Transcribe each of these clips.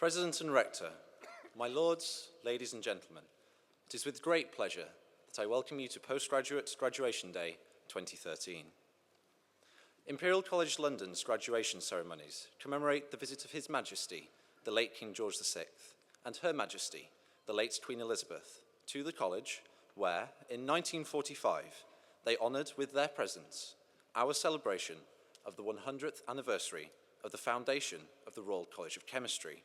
President and Rector, my lords, ladies and gentlemen, it is with great pleasure that I welcome you to Postgraduate Graduation Day 2013. Imperial College London's graduation ceremonies commemorate the visit of His Majesty, the late King George VI, and Her Majesty, the late Queen Elizabeth, to the college where, in 1945, they honoured with their presence our celebration of the 100th anniversary of the foundation of the Royal College of Chemistry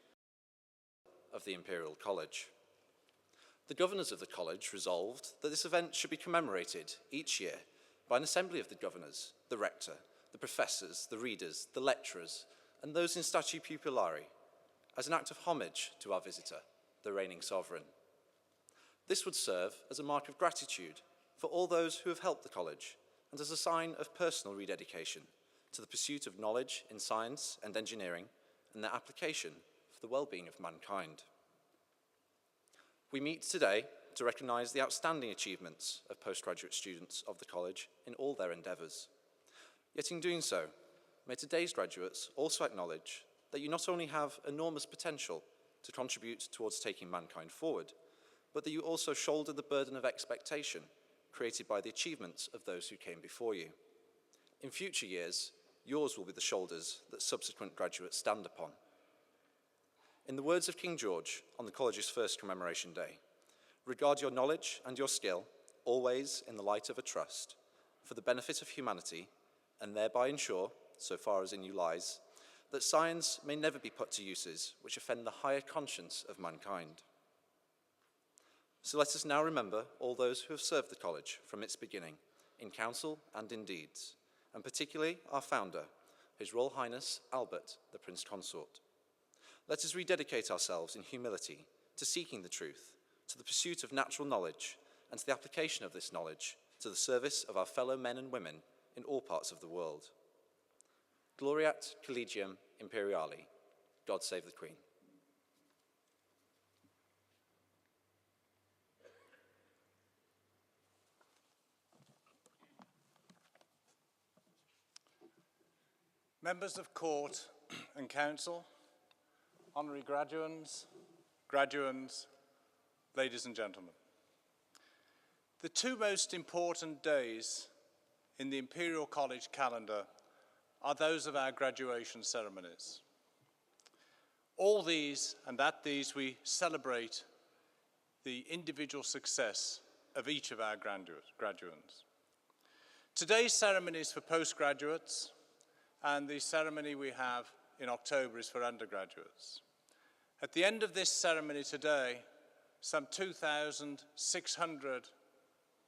of the Imperial College. The governors of the college resolved that this event should be commemorated each year by an assembly of the governors, the rector, the professors, the readers, the lecturers, and those in statu pupillari, as an act of homage to our visitor, the reigning sovereign. This would serve as a mark of gratitude for all those who have helped the college and as a sign of personal rededication to the pursuit of knowledge in science and engineering and their application for the well-being of mankind. We meet today to recognise the outstanding achievements of postgraduate students of the college in all their endeavours. Yet in doing so, may today's graduates also acknowledge that you not only have enormous potential to contribute towards taking mankind forward, but that you also shoulder the burden of expectation created by the achievements of those who came before you. In future years, yours will be the shoulders that subsequent graduates stand upon. In the words of King George on the college's first commemoration day, regard your knowledge and your skill always in the light of a trust for the benefit of humanity, and thereby ensure, so far as in you lies, that science may never be put to uses which offend the higher conscience of mankind. So let us now remember all those who have served the college from its beginning, in counsel and in deeds, and particularly our founder, His Royal Highness Albert, the Prince Consort. Let us rededicate ourselves in humility to seeking the truth, to the pursuit of natural knowledge, and to the application of this knowledge to the service of our fellow men and women in all parts of the world. Gloriat Collegium Imperiali. God save the Queen. Members of Court and Council, Honorary Graduands, Graduands, ladies and gentlemen. The two most important days in the Imperial College calendar are those of our graduation ceremonies. All these, and at these, we celebrate the individual success of each of our graduands. Today's ceremony is for postgraduates, and the ceremony we have in October is for undergraduates. At the end of this ceremony today, some 2,600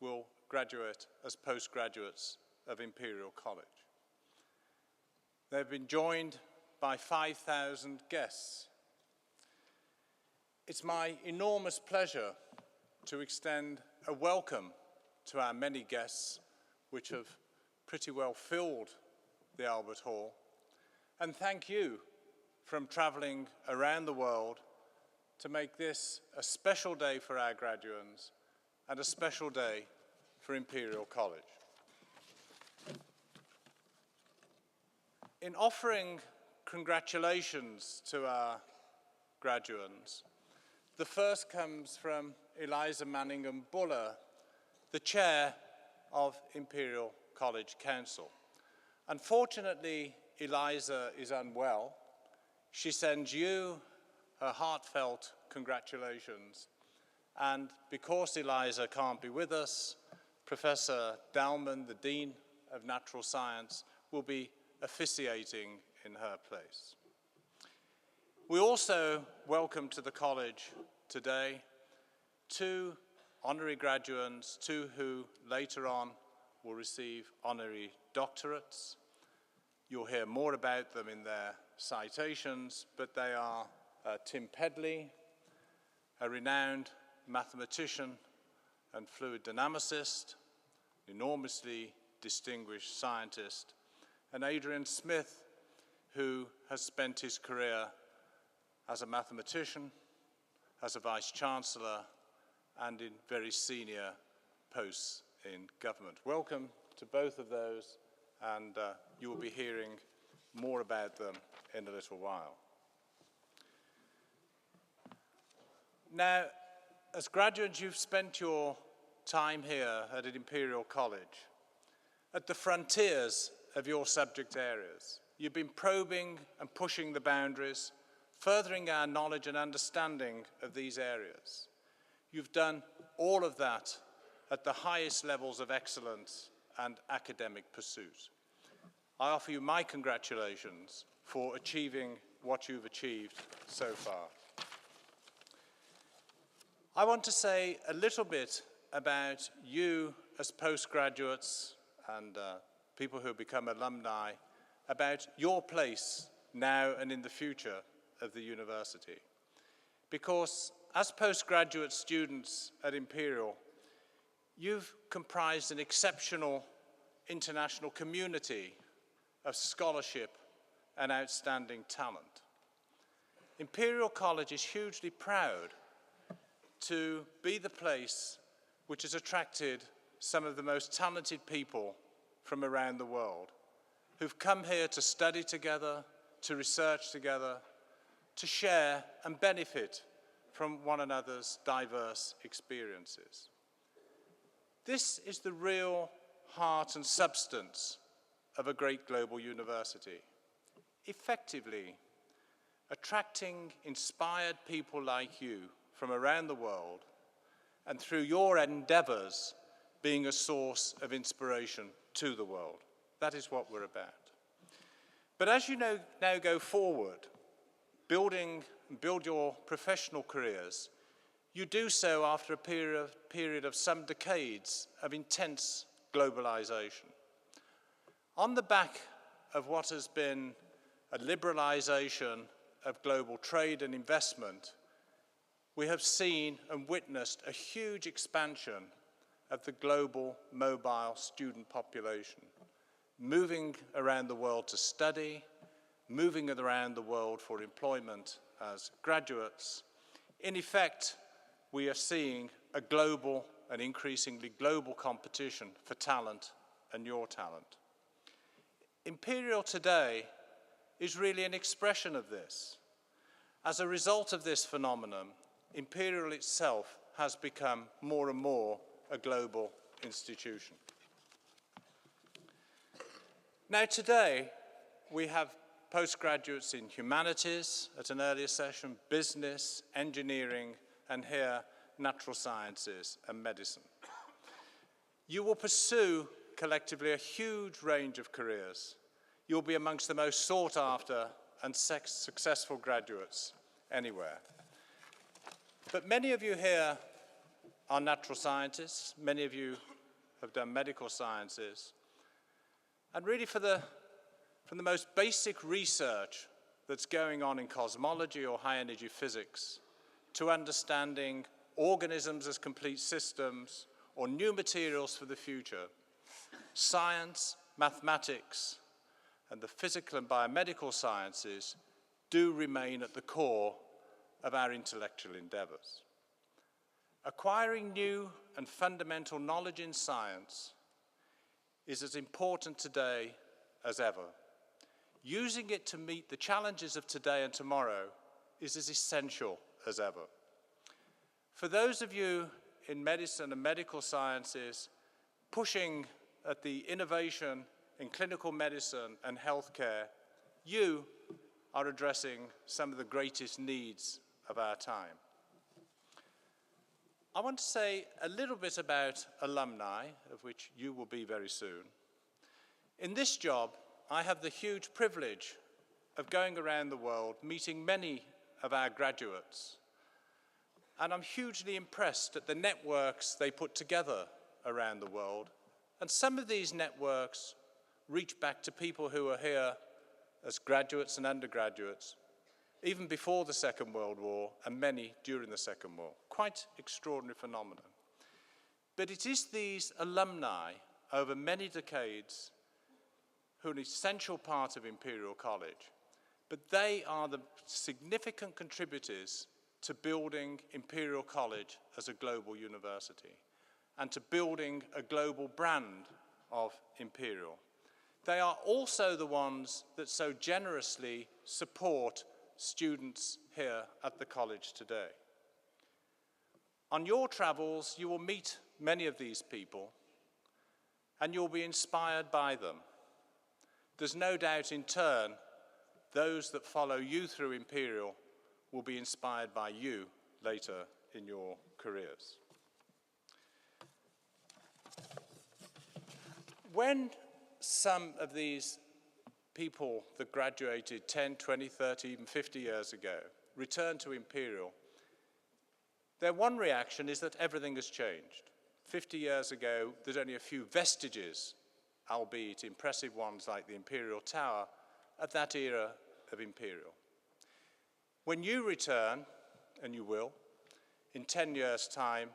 will graduate as postgraduates of Imperial College. They've been joined by 5,000 guests. It's my enormous pleasure to extend a welcome to our many guests, which have pretty well filled the Albert Hall, and thank you from travelling around the world to make this a special day for our graduands and a special day for Imperial College. In offering congratulations to our graduands, the first comes from Eliza Manningham Buller, the chair of Imperial College Council. Unfortunately, Eliza is unwell. She sends you her heartfelt congratulations. And because Eliza can't be with us, Professor Dalman, the Dean of Natural Science, will be officiating in her place. We also welcome to the college today two honorary graduands, two who later on will receive honorary doctorates. You'll hear more about them in their citations, but they are Tim Pedley, a renowned mathematician and fluid dynamicist, enormously distinguished scientist, and Adrian Smith, who has spent his career as a mathematician, as a vice-chancellor, and in very senior posts in government. Welcome to both of those, and you will be hearing more about them in a little while. Now, as graduates, you've spent your time here at Imperial College, at the frontiers of your subject areas. You've been probing and pushing the boundaries, furthering our knowledge and understanding of these areas. You've done all of that at the highest levels of excellence and academic pursuit. I offer you my congratulations for achieving what you've achieved so far. I want to say a little bit about you as postgraduates and people who become alumni, about your place now and in the future of the university. Because as postgraduate students at Imperial, you've comprised an exceptional international community of scholarship and outstanding talent. Imperial College is hugely proud to be the place which has attracted some of the most talented people from around the world, who've come here to study together, to research together, to share and benefit from one another's diverse experiences. This is the real heart and substance of a great global university. Effectively, attracting inspired people like you from around the world, and through your endeavors, being a source of inspiration to the world. That is what we're about. But as you now go forward, build your professional careers, you do so after a period of some decades of intense globalization. On the back of what has been a liberalization of global trade and investment, we have seen and witnessed a huge expansion of the global mobile student population, moving around the world to study, moving around the world for employment as graduates. In effect, we are seeing a global and increasingly global competition for talent and your talent. Imperial today is really an expression of this. As a result of this phenomenon, Imperial itself has become more and more a global institution. Now today, we have postgraduates in humanities at an earlier session, business, engineering, and here, natural sciences and medicine. You will pursue collectively a huge range of careers. You'll be amongst the most sought after and successful graduates anywhere. But many of you here are natural scientists, many of you have done medical sciences, and really from the most basic research that's going on in cosmology or high-energy physics to understanding organisms as complete systems or new materials for the future, science, mathematics, and the physical and biomedical sciences do remain at the core of our intellectual endeavors. Acquiring new and fundamental knowledge in science is as important today as ever. Using it to meet the challenges of today and tomorrow is as essential as ever. For those of you in medicine and medical sciences pushing at the innovation in clinical medicine and healthcare, you are addressing some of the greatest needs of our time. I want to say a little bit about alumni, of which you will be very soon. In this job, I have the huge privilege of going around the world, meeting many of our graduates. And I'm hugely impressed at the networks they put together around the world. And some of these networks reach back to people who are here as graduates and undergraduates, even before the Second World War, and many during the Second War. Quite extraordinary phenomenon. But it is these alumni over many decades who are an essential part of Imperial College, but they are the significant contributors to building Imperial College as a global university and to building a global brand of Imperial. They are also the ones that so generously support students here at the college today. On your travels, you will meet many of these people and you'll be inspired by them. There's no doubt in turn, those that follow you through Imperial will be inspired by you later in your careers. When some of these people that graduated 10, 20, 30, even 50 years ago return to Imperial, their one reaction is that everything has changed. 50 years ago, there's only a few vestiges, albeit impressive ones like the Imperial Tower, of that era of Imperial. When you return, and you will, in 10 years' time,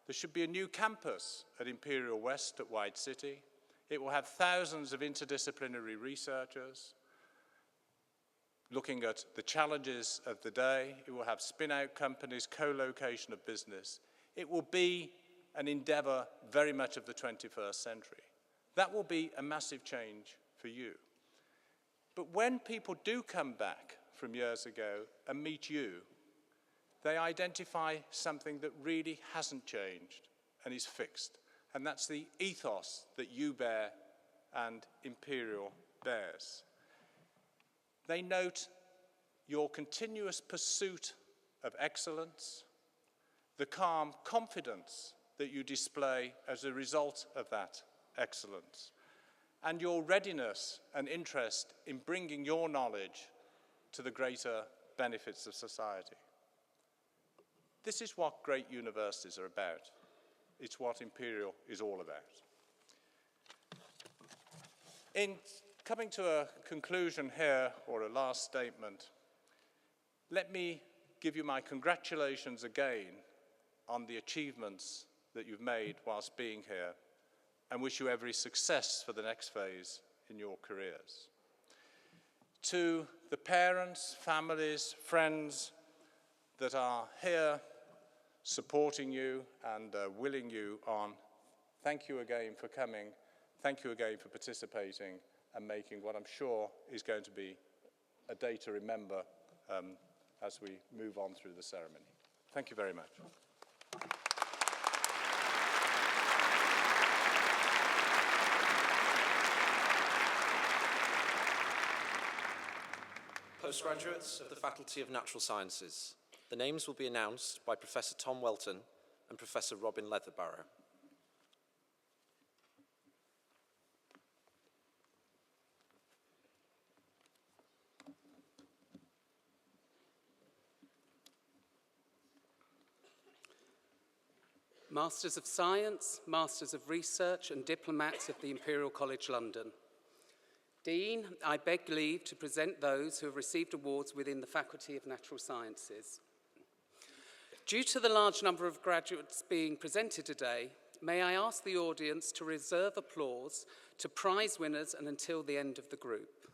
there should be a new campus at Imperial West at White City. It will have thousands of interdisciplinary researchers looking at the challenges of the day. It will have spin-out companies, co-location of business. It will be an endeavor very much of the 21st century. That will be a massive change for you. But when people do come back from years ago and meet you, they identify something that really hasn't changed and is fixed. And that's the ethos that you bear and Imperial bears. They note your continuous pursuit of excellence, the calm confidence that you display as a result of that excellence, and your readiness and interest in bringing your knowledge to the greater benefits of society. This is what great universities are about. It's what Imperial is all about. In coming to a conclusion here, or a last statement, let me give you my congratulations again on the achievements that you've made whilst being here, and wish you every success for the next phase in your careers. To the parents, families, friends that are here supporting you and willing you on, thank you again for coming. Thank you again for participating and making what I'm sure is going to be a day to remember as we move on through the ceremony. Thank you very much. Postgraduates of the Faculty of Natural Sciences, the names will be announced by Professor Tom Welton and Professor Robin Leatherbarrow. Masters of Science, Masters of Research and diplomats of the Imperial College London. Dean, I beg leave to present those who have received awards within the Faculty of Natural Sciences. Due to the large number of graduates being presented today, may I ask the audience to reserve applause to prize winners and until the end of the group.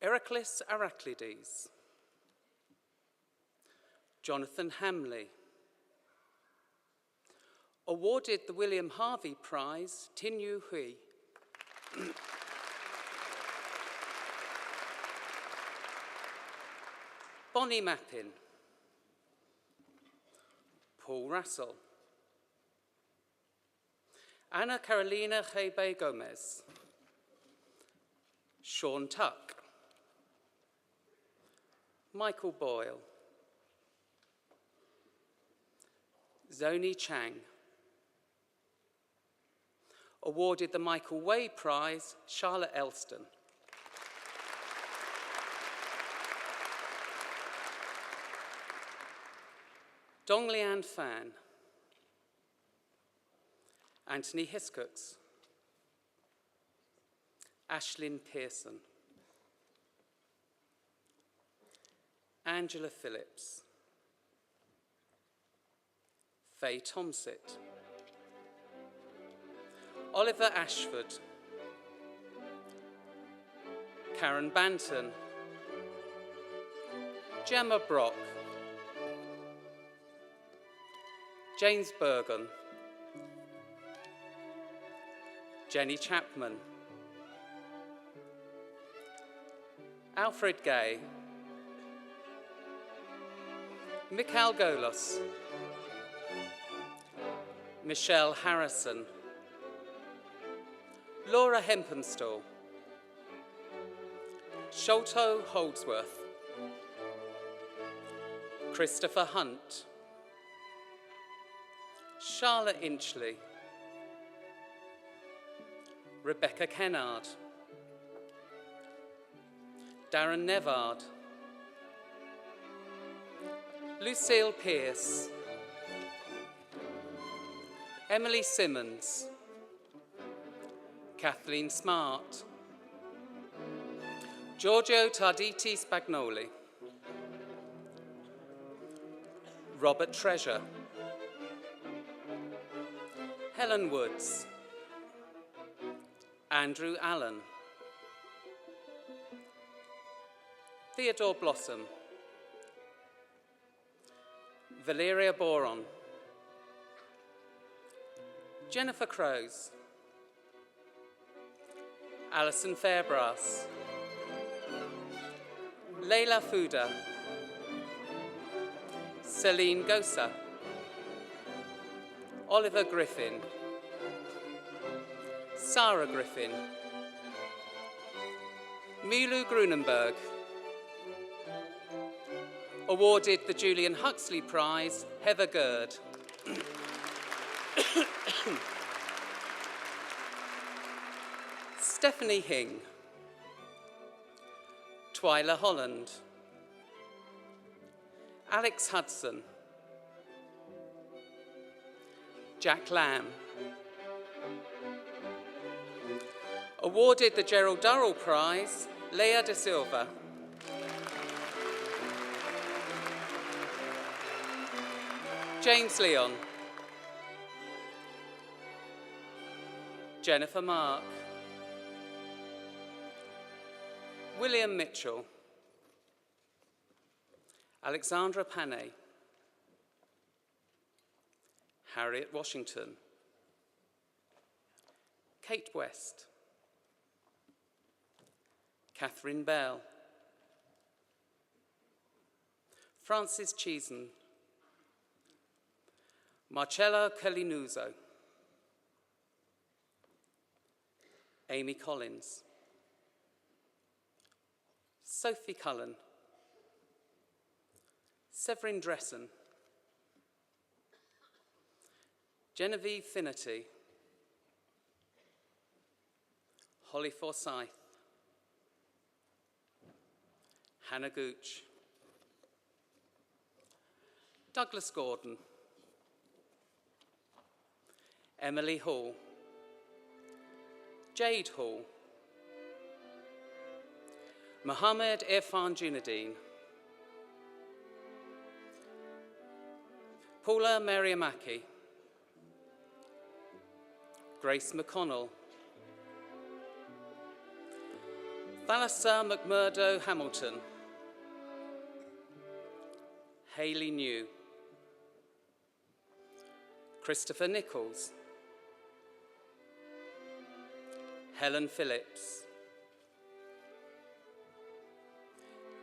Heracles Arachlides, Jonathan Hamley, awarded the William Harvey Prize, Tin Yu Hui. Bonnie Mappin, Paul Russell, Anna Carolina Jebe Gomez, Sean Tuck, Michael Boyle, Zoni Chang, awarded the Michael Way Prize, Charlotte Elston. Dong Lian Fan, Anthony Hiscox, Ashlyn Pearson, Angela Phillips, Faye Tomsit, Oliver Ashford, Karen Banton, Gemma Brock, James Bergen, Jenny Chapman, Alfred Gay, Mikhail Golos, Michelle Harrison, Laura Hempenstall, Sholto Holdsworth, Christopher Hunt, Charlotte Inchley, Rebecca Kennard, Darren Nevard, Lucille Pearce, Emily Simmons, Kathleen Smart, Giorgio Tarditi Spagnoli, Robert Treasure, Helen Woods, Andrew Allen, Theodore Blossom, Valeria Boron, Jennifer Crowes, Alison Fairbrass, Leila Fuda, Celine Gosa, Oliver Griffin, Sarah Griffin, Milu Grunenberg. Awarded the Julian Huxley Prize, Heather Gerd. Stephanie Hing, Twyla Holland, Alex Hudson, Jack Lamb. Awarded the Gerald Durrell Prize, Leah De Silva. James Leon, Jennifer Mark, William Mitchell, Alexandra Panay, Harriet Washington, Kate West, Catherine Bell, Francis Cheeson, Marcella Calinuso, Amy Collins, Sophie Cullen, Severin Dressen, Genevieve Finnerty, Holly Forsyth, Hannah Gooch, Douglas Gordon, Emily Hall, Jade Hall, Mohammed Irfan Junadeen, Paula Mariamaki, Grace McConnell, Thalassa McMurdo Hamilton, Hayley New, Christopher Nichols, Helen Phillips,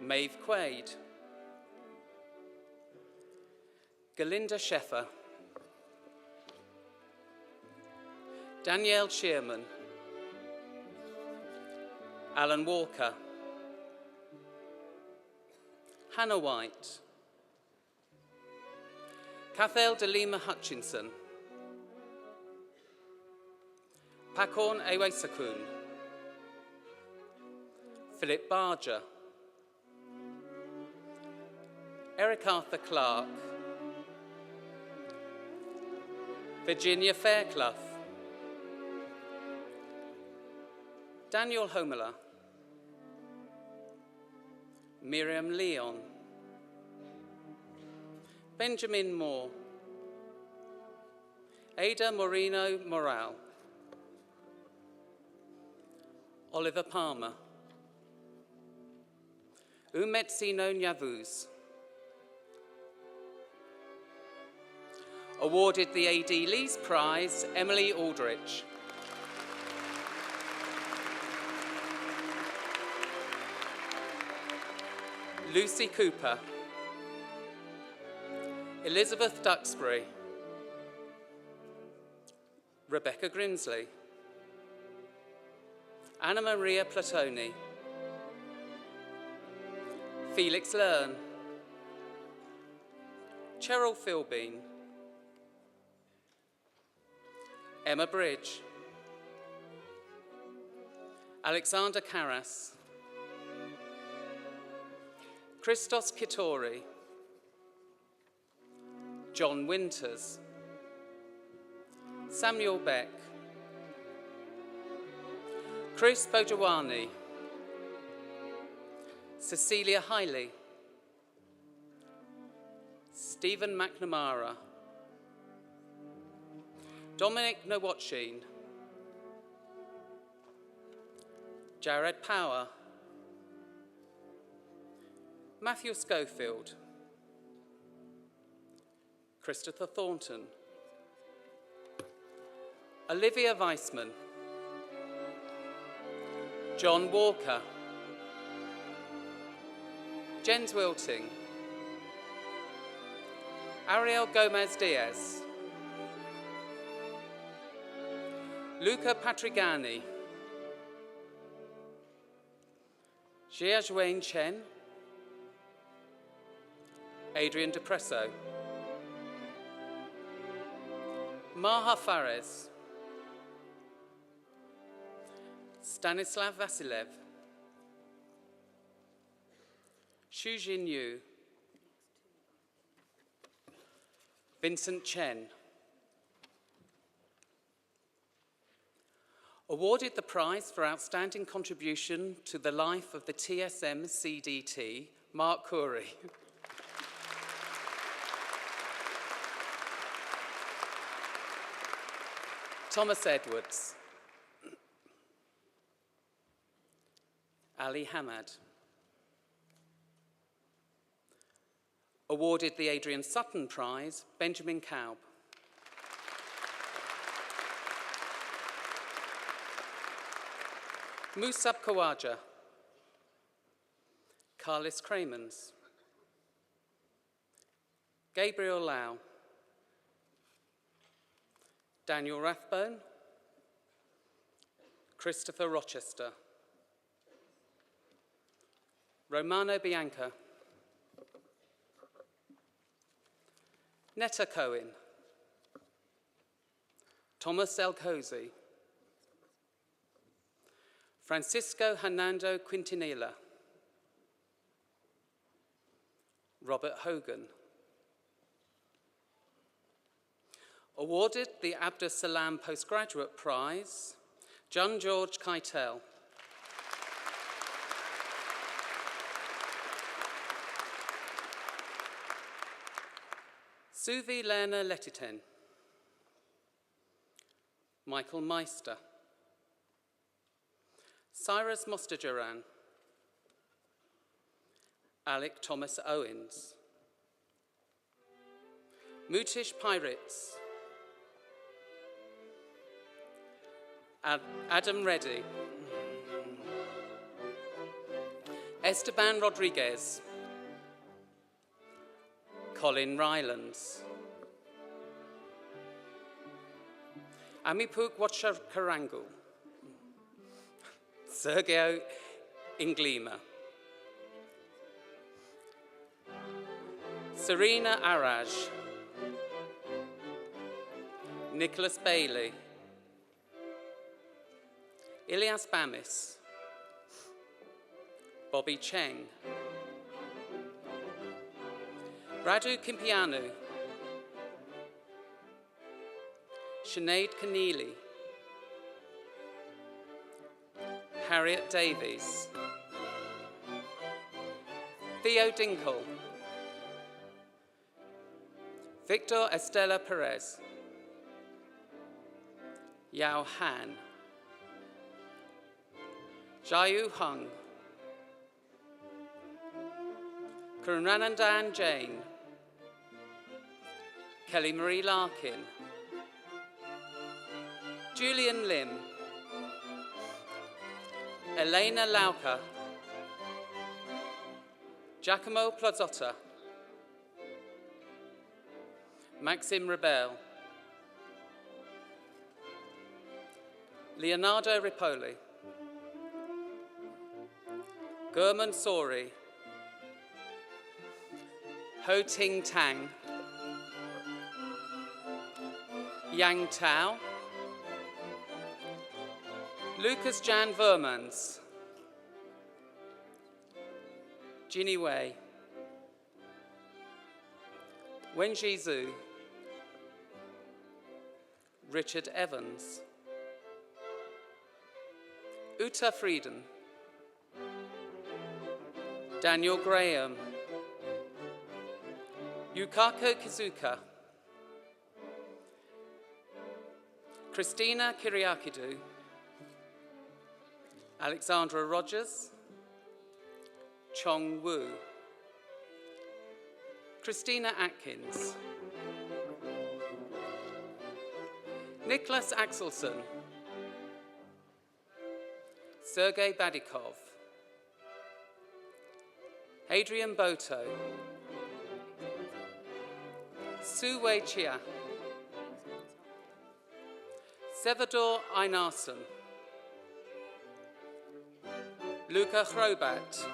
Maeve Quaid, Galinda Sheffer, Danielle Shearman, Alan Walker, Hannah White, Cathel de Lima Hutchinson, Pakorn Ewesakun, Philip Barger, Eric Arthur Clark, Virginia Fairclough, Daniel Homeler, Miriam Leon, Benjamin Moore, Ada Moreno Morale, Oliver Palmer, Umetsino Nyavuz. Awarded the A.D. Lees Prize, Emily Aldrich. Lucy Cooper, Elizabeth Duxbury, Rebecca Grimsley, Anna Maria Platoni, Felix Learn, Cheryl Philbean, Emma Bridge, Alexander Karras, Christos Kittori, John Winters, Samuel Beck, Chris Bojawani, Cecilia Hiley, Stephen McNamara, Dominic Nowotchine, Jared Power, Matthew Schofield, Christopher Thornton, Olivia Weissman, John Walker, Jens Wilting, Ariel Gomez-Diaz, Luca Patrigani, Jiajuan Chen, Adrian Depresso, Maha Fares, Stanislav Vasilev, Xu Jinyu, Vincent Chen. Awarded the prize for outstanding contribution to the life of the TSM CDT, Mark Coury. Thomas Edwards, Ali Hamad. Awarded the Adrian Sutton Prize, Benjamin Kaub. Musab Kawaja, Carlis Cramons, Gabriel Lau, Daniel Rathbone, Christopher Rochester, Romano Bianca, Netta Cohen, Thomas Elcozy, Francisco Hernando Quintanilla, Robert Hogan. Awarded the Abdus Salam Postgraduate Prize, John George Keitel. Suvi Lerner Letiten, Michael Meister, Cyrus Mostajaran, Alec Thomas Owens, Mutish Pirates, Adam Reddy, Esteban Rodriguez, Colin Rylands, Amipuk Watchakarangu, Sergio Inglima, Serena Araj, Nicholas Bailey, Ilias Bamis, Bobby Cheng, Radu Kimpianu, Sinead Keneally, Harriet Davies, Theo Dinkle, Victor Estella Perez, Yao Han, Jayu Hung, Karanandan Jain, Kelly Marie Larkin, Julian Lim, Elena Lauka, Giacomo Plazzotta, Maxim Rebel, Leonardo Ripoli, Gurman Sori, Ho Ting Tang, Yang Tao, Lucas Jan Vermans, Ginny Wei, Wenji Zhu, Richard Evans, Uta Frieden, Daniel Graham, Yukako Kizuka, Christina Kyriakidou, Alexandra Rogers, Chong Wu, Christina Atkins, Nicholas Axelson, Sergei Badikov, Adrian Boto, Su Wei Chia, Sevador Einarsson, Luca Chrobat,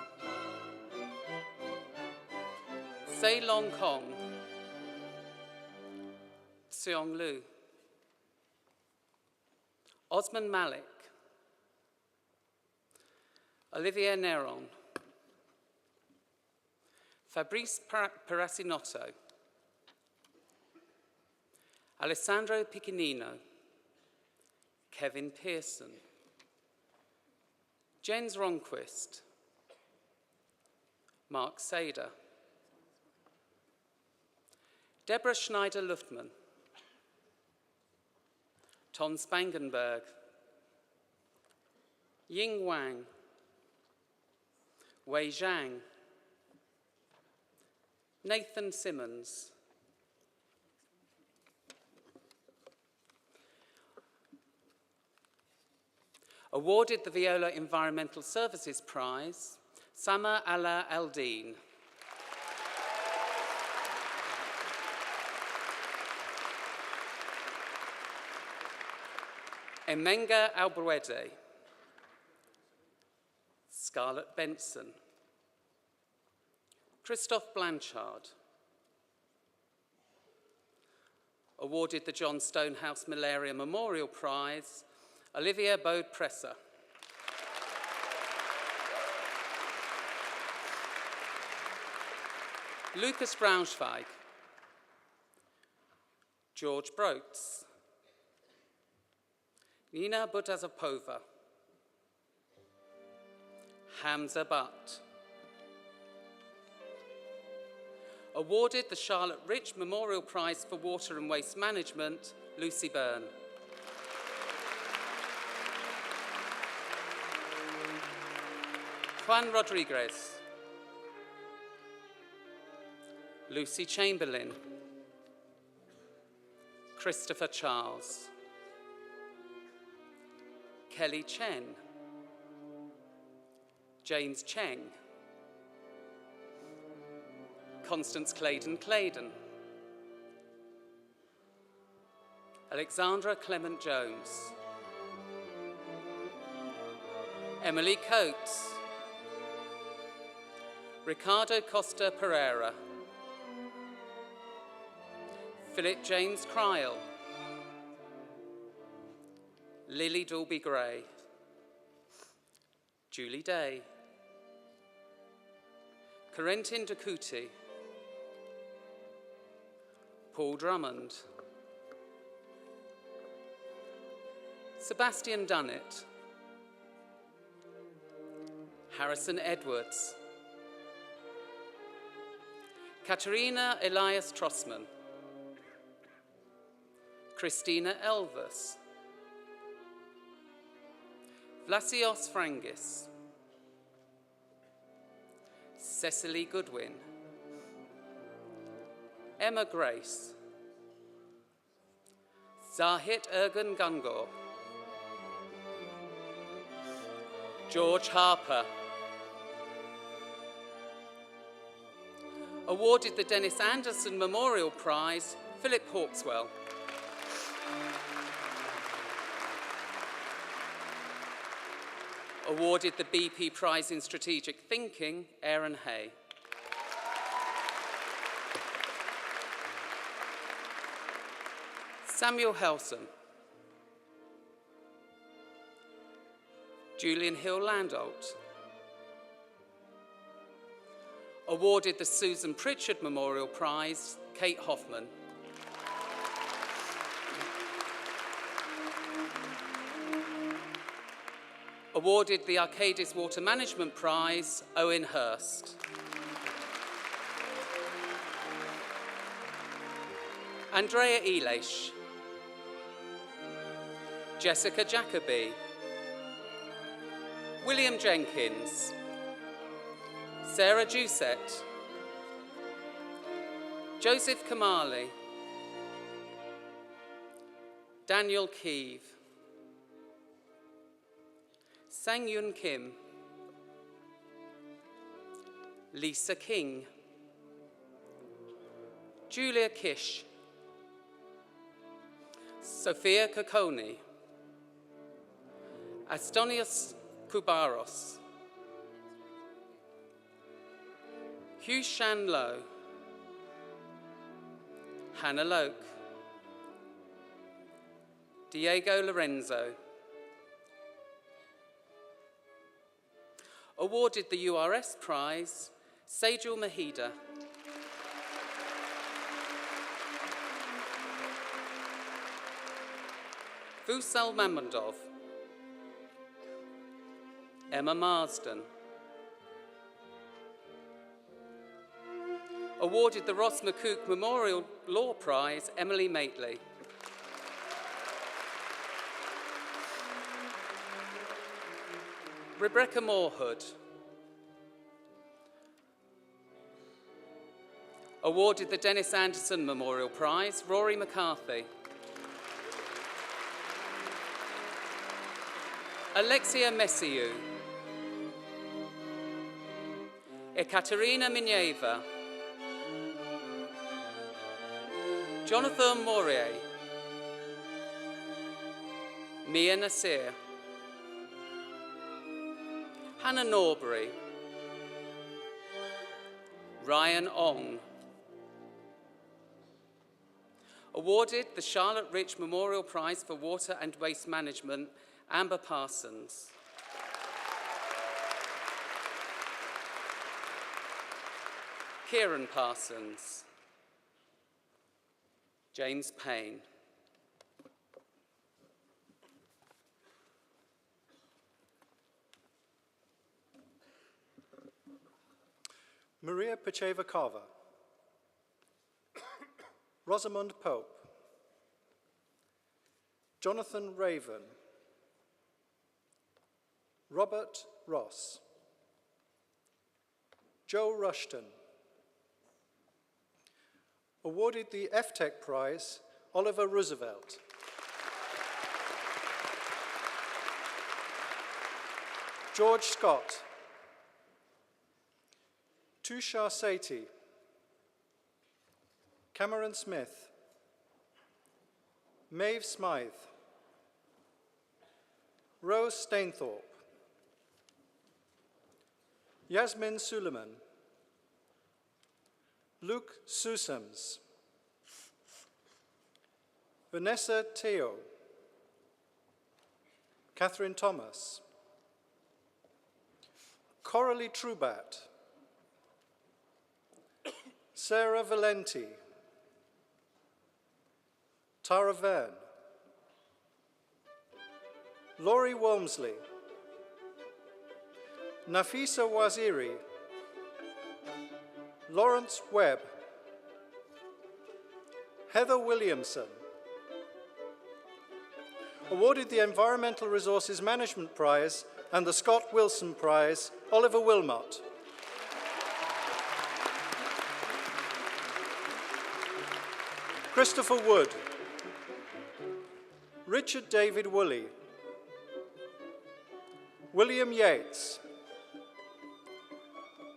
Sei Long Kong, Seong Lu, Osman Malik, Olivier Neron, Fabrice Parasinotto, Alessandro Piccinino, Kevin Pearson, Jens Ronquist, Mark Sader, Deborah Schneider-Luftmann, Tom Spangenberg, Ying Wang, Wei Zhang, Nathan Simmons, awarded the Viola Environmental Services Prize, Sama Ala Aldeen. Emenga Albuede, Scarlett Benson, Christophe Blanchard, awarded the John Stonehouse Malaria Memorial Prize, Olivia Bode-Presser. Lucas Braunschweig, George Brotes, Nina Budazapova, Hamza Butt. Awarded the Charlotte Rich Memorial Prize for Water and Waste Management, Lucy Byrne. Juan Rodriguez, Lucy Chamberlain, Christopher Charles, Kelly Chen, James Cheng, Constance Claydon, Alexandra Clement Jones, Emily Coates, Ricardo Costa Pereira, Philip James Cryle, Lily Dalby Gray, Julie Day, Corentin Dakuti, Paul Drummond, Sebastian Dunnett, Harrison Edwards, Katerina Elias Trossman, Christina Elvers, Vlasios Frangis, Cecily Goodwin, Emma Grace, Zahit Ergun Gungor, George Harper. Awarded the Dennis Anderson Memorial Prize, Philip Hawkswell. Awarded the BP Prize in Strategic Thinking, Aaron Hay. Samuel Helson. Julian Hill Landolt. Awarded the Susan Pritchard Memorial Prize, Kate Hoffman. Awarded the Arcadis Water Management Prize, Owen Hurst. Andrea Elish. Jessica Jacoby, William Jenkins, Sarah Doucette, Joseph Kamali, Daniel Keeve, Sang Yun Kim, Lisa King, Julia Kish, Sophia Kokoni, Astonios Kubaros, Hugh Shan Lo, Hannah Loke, Diego Lorenzo. Awarded the URS Prize, Sejal Mahida. Vusal Mamondov, Emma Marsden. Awarded the Ross McCook Memorial Law Prize, Emily Maiteley. Rebecca Moorhood. Awarded the Dennis Anderson Memorial Prize, Rory McCarthy. Alexia Messiou, Ekaterina Mineva, Jonathan Morier, Mia Nasir, Hannah Norbury, Ryan Ong. Awarded the Charlotte Rich Memorial Prize for Water and Waste Management, Amber Parsons. Kieran Parsons. James Payne. Maria Pacheva Carver, Rosamund Pope, Jonathan Raven, Robert Ross, Joe Rushton. Awarded the FTech Prize, Oliver Roosevelt. George Scott, Tushar Sethi, Cameron Smith, Maeve Smythe, Rose Stainthorpe, Yasmin Suleiman, Luke Susams, Vanessa Teo, Catherine Thomas, Coralie Trubat, Sarah Valenti, Tara Verne, Laurie Walmsley, Nafisa Waziri, Lawrence Webb, Heather Williamson. Awarded the Environmental Resources Management Prize and the Scott Wilson Prize, Oliver Wilmot. Christopher Wood, Richard David Woolley, William Yates,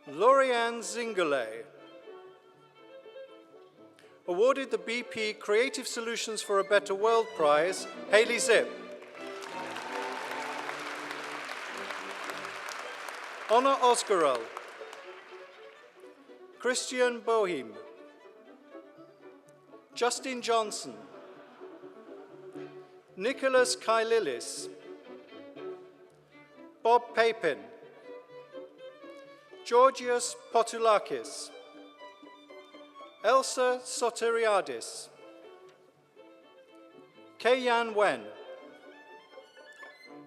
Lorianne Zingerle. Awarded the BP Creative Solutions for a Better World Prize, Hayley Zip. Honor Oscarol, Christian Bohim, Justin Johnson, Nicholas Kaililis, Bob Papin, Georgios Potulakis, Elsa Soteriadis, Kei-Yan Wen,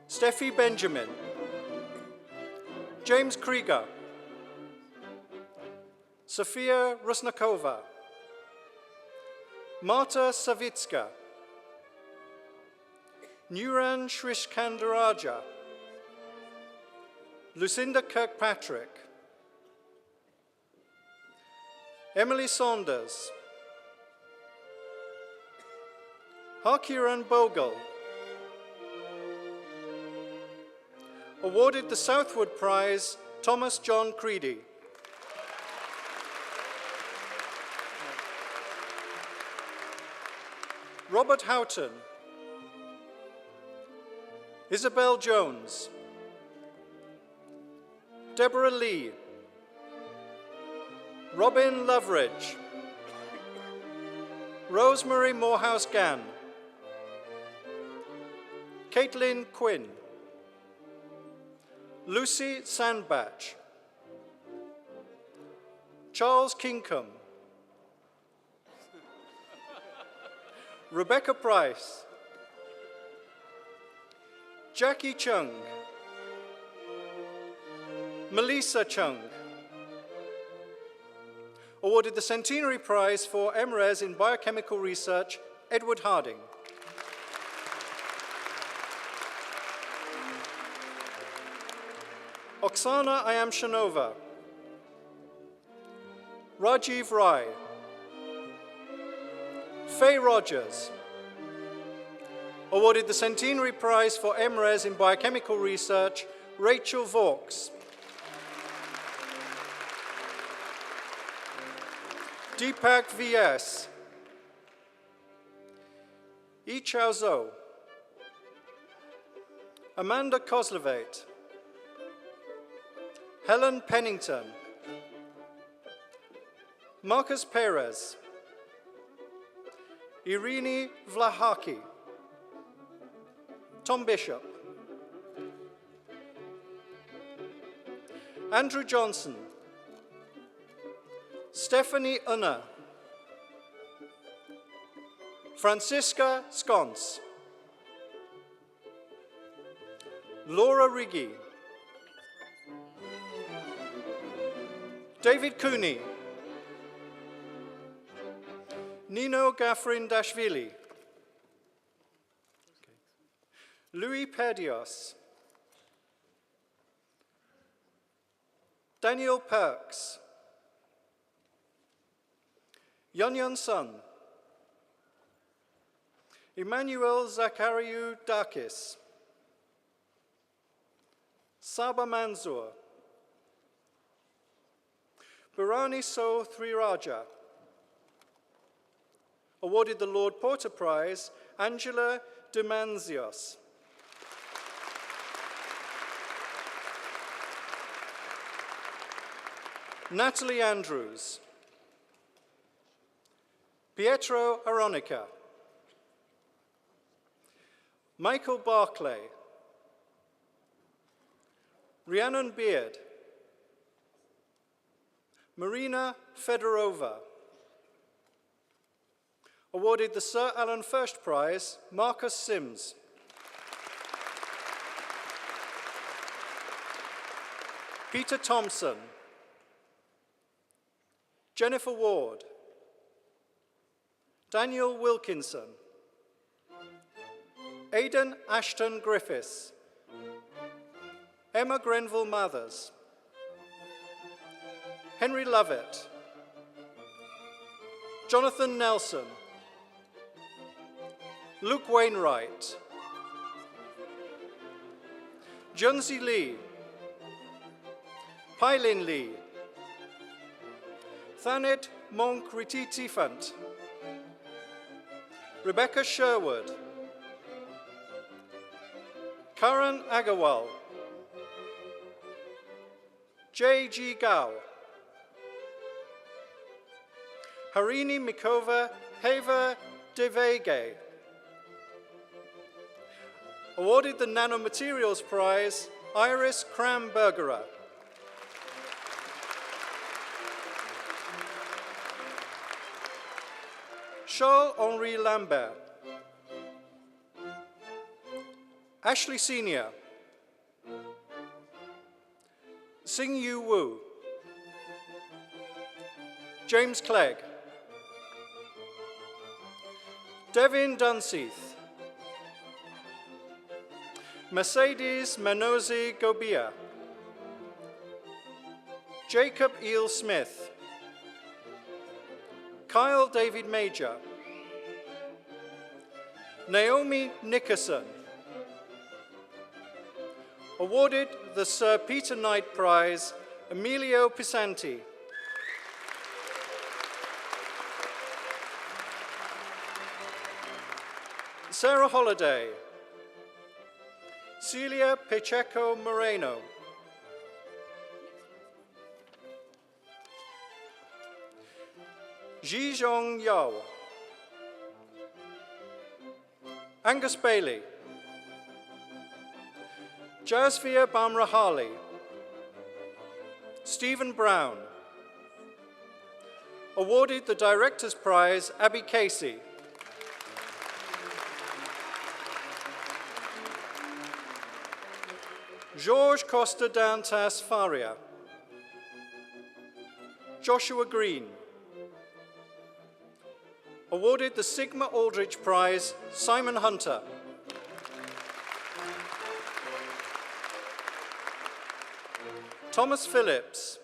Steffi Benjamin, James Krieger, Sofia Rusnakova, Marta Savitska, Nuran Shrishkandaraja, Lucinda Kirkpatrick, Emily Saunders, Harkiran Bogle, awarded the Southwood Prize, Thomas John Creedy. Robert Houghton, Isabel Jones, Deborah Lee, Robin Loveridge, Rosemary Morehouse-Gann, Caitlin Quinn, Lucy Sandbach, Charles Kingham, Rebecca Price, Jackie Chung, Melissa Chung, awarded the Centenary Prize for MRes in Biochemical Research, Edward Harding. Oksana Ayamshanova, Rajiv Rai, Faye Rogers, awarded the Centenary Prize for MRes in Biochemical Research, Rachel Vaux. Deepak V.S., Yi Chao Zhou, Amanda Koslevate, Helen Pennington, Marcus Perez, Irini Vlahaki, Tom Bishop, Andrew Johnson, Stephanie Unna, Francisca Sconce, Laura Riggi, David Cooney, Nino Gafrindashvili, Louis Perdios, Daniel Perks, Yun Sun, Emmanuel Zachariou Dakis, Saba Manzoor, Bharani So Thriraja, awarded the Lord Porter Prize, Angela Dumanzios. Natalie Andrews, Pietro Aronica, Michael Barclay, Rhiannon Beard, Marina Fedorova, awarded the Sir Alan First Prize, Marcus Sims. Peter Thompson, Jennifer Ward, Daniel Wilkinson, Aidan Ashton Griffiths, Emma Grenville Mathers, Henry Lovett, Jonathan Nelson, Luke Wainwright, Junzi Lee, Pailin Lee, Thanet Monk-Rititi-Fant, Rebecca Sherwood, Karan Agarwal, J.G. Gao, Harini Mikova Heva Devege, awarded the Nanomaterials Prize, Iris Krambergerer. Charles-Henri Lambert, Ashley Senior, Sing Yu Wu, James Clegg, Devin Dunseith, Mercedes Menozi Gobia, Jacob Eel Smith, Kyle David Major, Naomi Nickerson, awarded the Sir Peter Knight Prize, Emilio Pisanti. Sarah Holliday, Celia Pacheco Moreno, Zhizhong Yao, Angus Bailey, Jasvia Bamrahali, Stephen Brown, awarded the Director's Prize, Abby Casey. Georges Costa Dantas Faria, Joshua Green, awarded the Sigma Aldrich Prize, Simon Hunter. Thomas Phillips,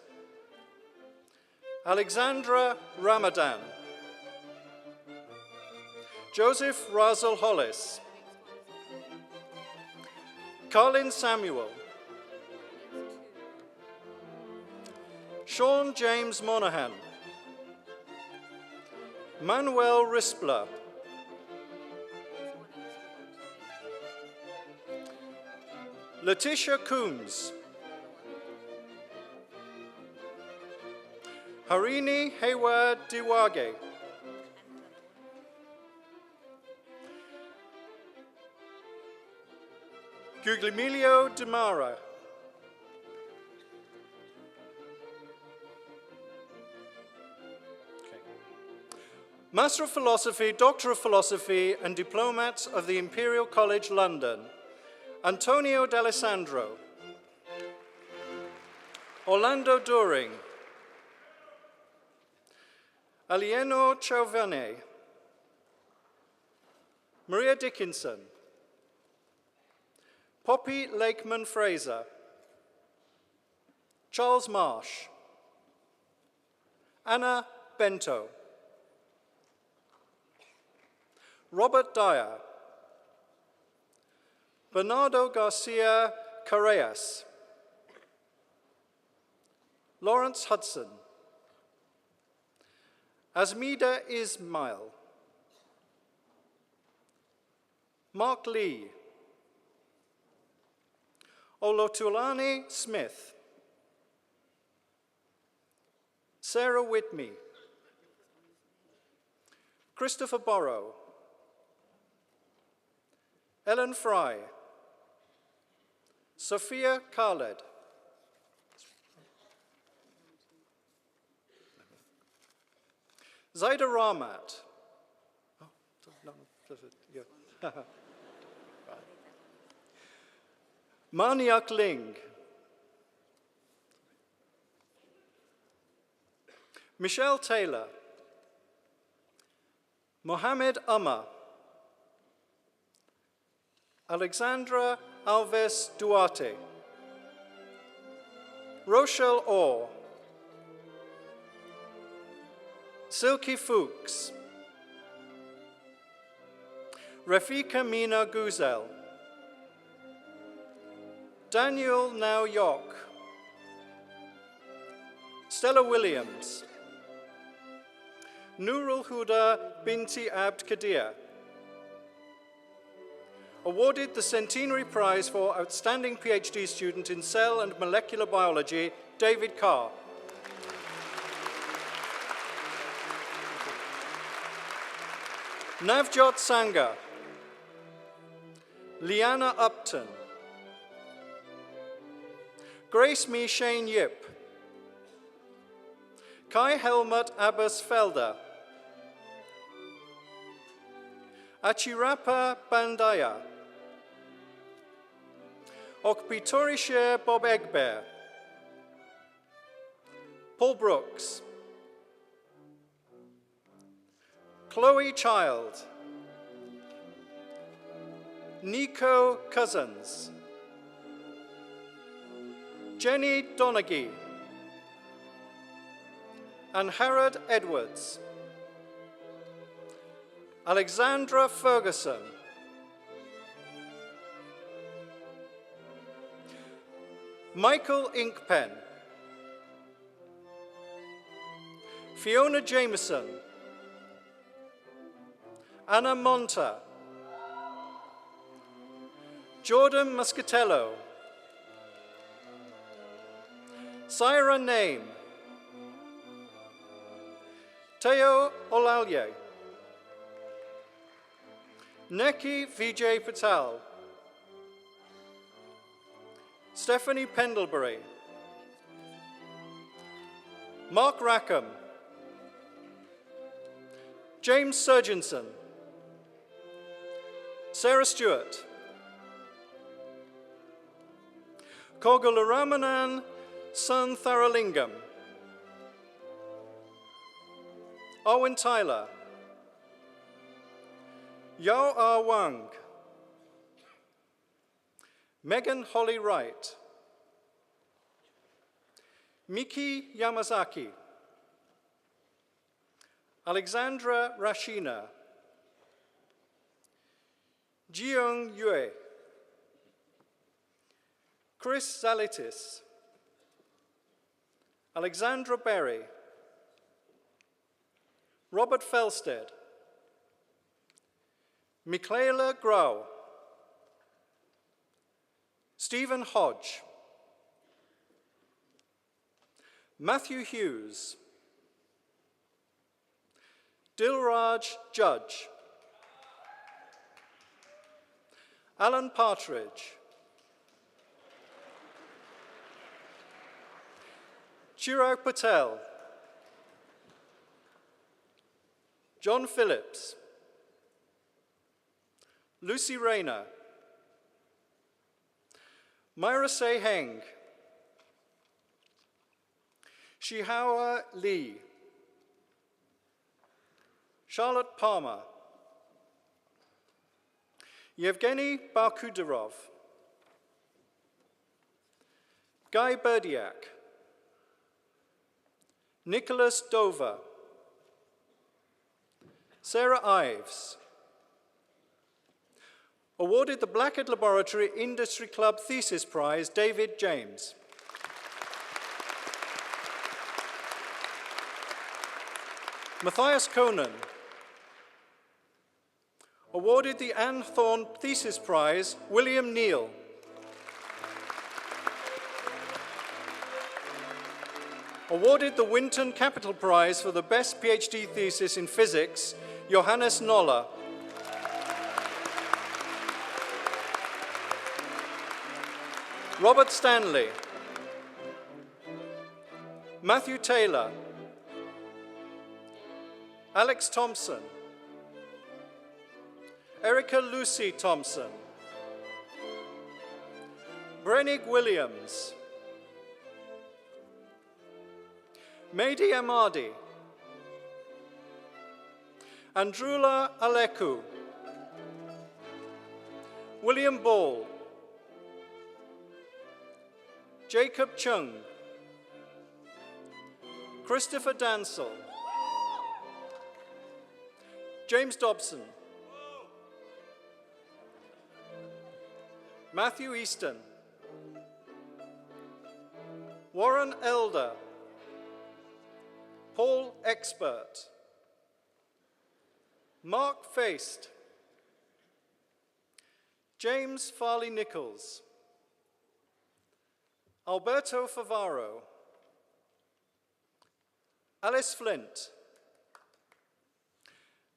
Alexandra Ramadan, Joseph Razel Hollis, Colin Samuel, Sean James Monaghan, Manuel Rispler, Letitia Coombs, Harini Hayward Diwage, Guglielmo Demara, Master of Philosophy, Doctor of Philosophy, and Diplomats of the Imperial College London, Antonio D'Alessandro, Orlando During, Alieno Ciovane, Maria Dickinson, Poppy Lakeman Fraser, Charles Marsh, Anna Bento, Robert Dyer, Bernardo Garcia Carreas, Lawrence Hudson, Asmida Ismail, Mark Lee, Olotulani Smith, Sarah Whitney, Christopher Borrow, Ellen Fry, Sophia Khaled, Zaida Rahmat, Maniak Ling, Michelle Taylor, Mohammed Umar, Alexandra Alves Duarte, Rochelle Orr, Silky Fuchs, Rafika Mina Guzel, Daniel Now Yok, Stella Williams, Nurul Huda Binti Abd Kadir, awarded the Centenary Prize for Outstanding PhD Student in Cell and Molecular Biology, David Carr. Navjot Sangha, Liana Upton, Grace Mi Shane Yip, Kai Helmut Abbas Felder, Achirapa Bandaya, Okpitorisher Bob Egber, Paul Brooks, Chloe Child, Nico Cousins, Jenny Donaghy and Harrod Edwards. Alexandra Ferguson. Michael Inkpen. Fiona Jameson. Anna Monta. Jordan Muscatello. Syra Name. Teo Olalye. Neki Vijay Patel. Stephanie Pendlebury. Mark Rackham. James Surgenson. Sarah Stewart. Kogalaramanan Santharalingam. Owen Tyler. Yao Ah Wang. Megan Holly Wright. Miki Yamazaki. Alexandra Rashina. Jiyoung Yue. Chris Zalitis. Alexandra Berry. Robert Felsted. Michaela Grau. Stephen Hodge. Matthew Hughes. Dilraj Judge. Alan Partridge. Chirag Patel. John Phillips. Lucy Rayner. Myra Se Heng. Shihawa Lee. Charlotte Palmer. Yevgeny Barkudarov. Guy Berdiak. Nicholas Dover. Sarah Ives. Awarded the Blackhead Laboratory Industry Club Thesis Prize, David James. Matthias Conan. Awarded the Anne Thorne Thesis Prize, William Neal. Awarded the Winton Capital Prize for the Best PhD Thesis in Physics, Johannes Noller. Robert Stanley. Matthew Taylor. Alex Thompson. Erica Lucy Thompson. Brennig Williams. Mehdi Amadi. Andrula Aleku. William Ball. Jacob Chung. Christopher Dansel. James Dobson. Matthew Easton. Warren Elder. Paul Expert. Mark Feist. James Farley Nichols. Alberto Favaro. Alice Flint.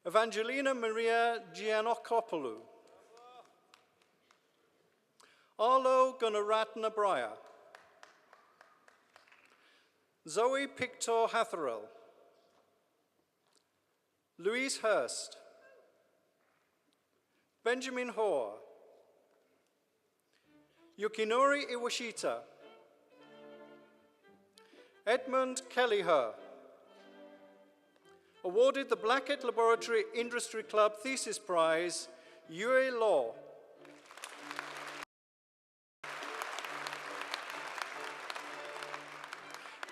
Evangelina Maria Giannocopoulou. Arlo Gunaratna Breyer. Zoe Pictor Hatherell. Louise Hurst. Benjamin Hoare. Yukinori Iwashita. Edmund Kellyher. Awarded the Blackhead Laboratory Industry Club Thesis Prize, Yue Law.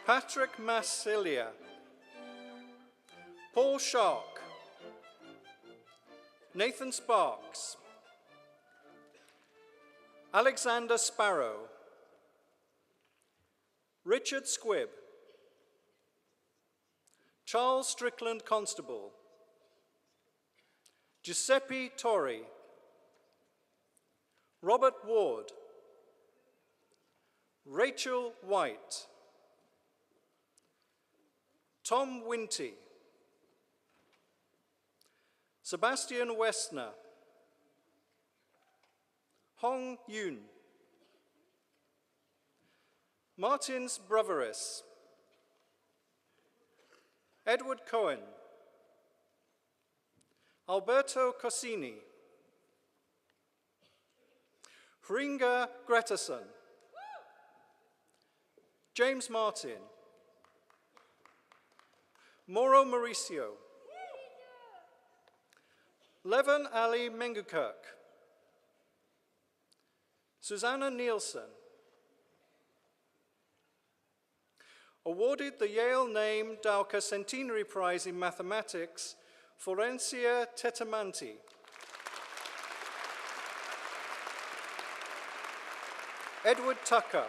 Patrick Massilia, Paul Shark, Nathan Sparks, Alexander Sparrow, Richard Squibb, Charles Strickland Constable, Giuseppe Torri, Robert Ward, Rachel White, Tom Winty, Sebastian Westner, Hong Yun, Martins Broveris, Edward Cohen, Alberto Cossini, Hringa Gretason, James Martin, Mauro Mauricio, Levin Ali Mengukirk, Susanna Nielsen. Awarded the Yale Name Dowker Centenary Prize in Mathematics, Florencia Tetamanti. Edward Tucker,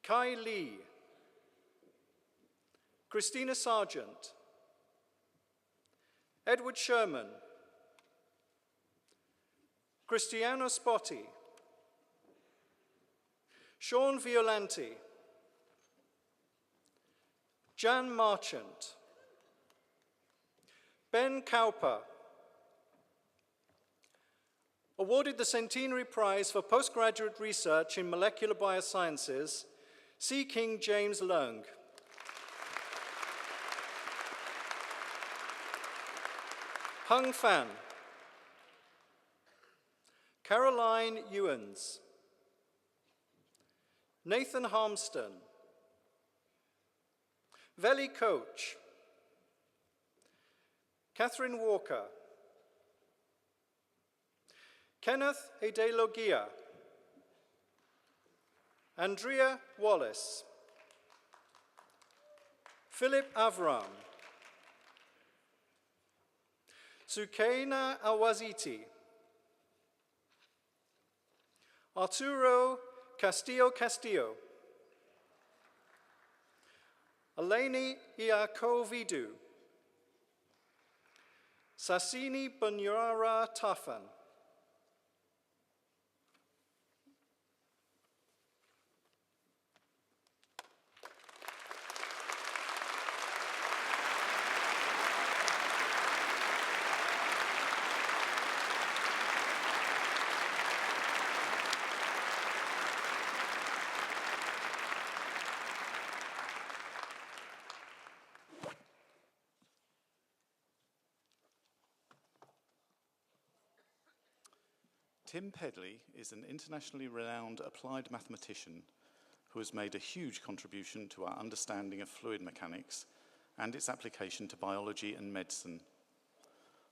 Kai Lee, Christina Sargent, Edward Sherman, Cristiano Spotti, Sean Violanti, Jan Marchant, Ben Cowper. Awarded the Centenary Prize for Postgraduate Research in Molecular Biosciences, C. King James Leung. Hung Fan, Caroline Ewens, Nathan Harmston, Veli Coach, Catherine Walker, Kenneth Edelogia, Andrea Wallace, Philip Avram, Sukaina Awaziti, Arturo Castillo, Eleni Iacovidu, Sassini Bunyara Tafan, Tim Pedley is an internationally renowned applied mathematician who has made a huge contribution to our understanding of fluid mechanics and its application to biology and medicine.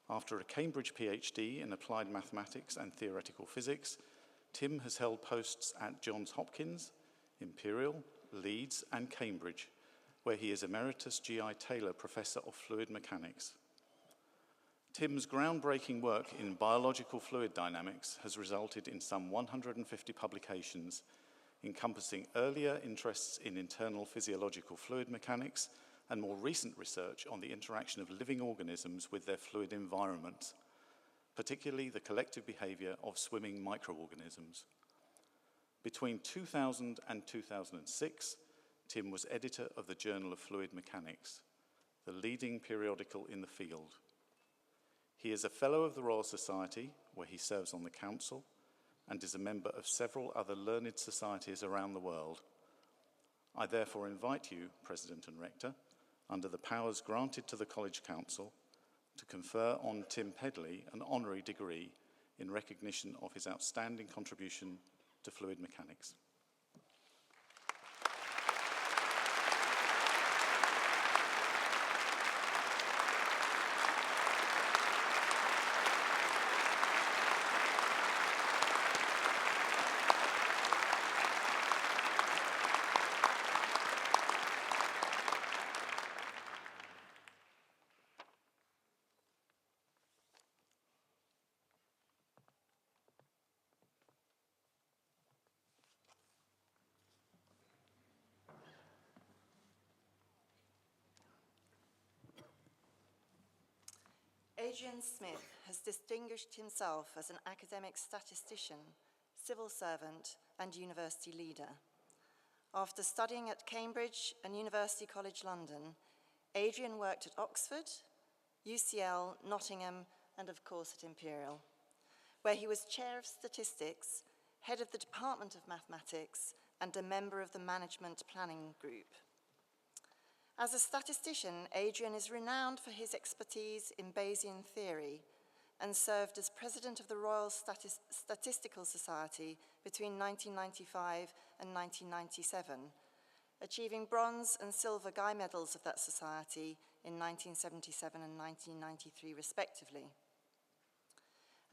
After a Cambridge PhD in applied mathematics and theoretical physics, Tim has held posts at Johns Hopkins, Imperial, Leeds, and Cambridge, where he is Emeritus G.I. Taylor Professor of Fluid Mechanics. Tim's groundbreaking work in biological fluid dynamics has resulted in some 150 publications encompassing earlier interests in internal physiological fluid mechanics and more recent research on the interaction of living organisms with their fluid environments, particularly the collective behavior of swimming microorganisms. Between 2000 and 2006, Tim was editor of the Journal of Fluid Mechanics, the leading periodical in the field. He is a Fellow of the Royal Society, where he serves on the Council, and is a member of several other learned societies around the world. I therefore invite you, President and Rector, under the powers granted to the College Council, to confer on Tim Pedley an honorary degree in recognition of his outstanding contribution to fluid mechanics. Adrian Smith has distinguished himself as an academic statistician, civil servant, and university leader. After studying at Cambridge and University College London, Adrian worked at Oxford, UCL, Nottingham, and of course at Imperial, where he was Chair of Statistics, Head of the Department of Mathematics, and a member of the Management Planning Group. As a statistician, Adrian is renowned for his expertise in Bayesian theory and served as President of the Royal Statistical Society between 1995 and 1997, achieving bronze and silver Guy medals of that society in 1977 and 1993 respectively.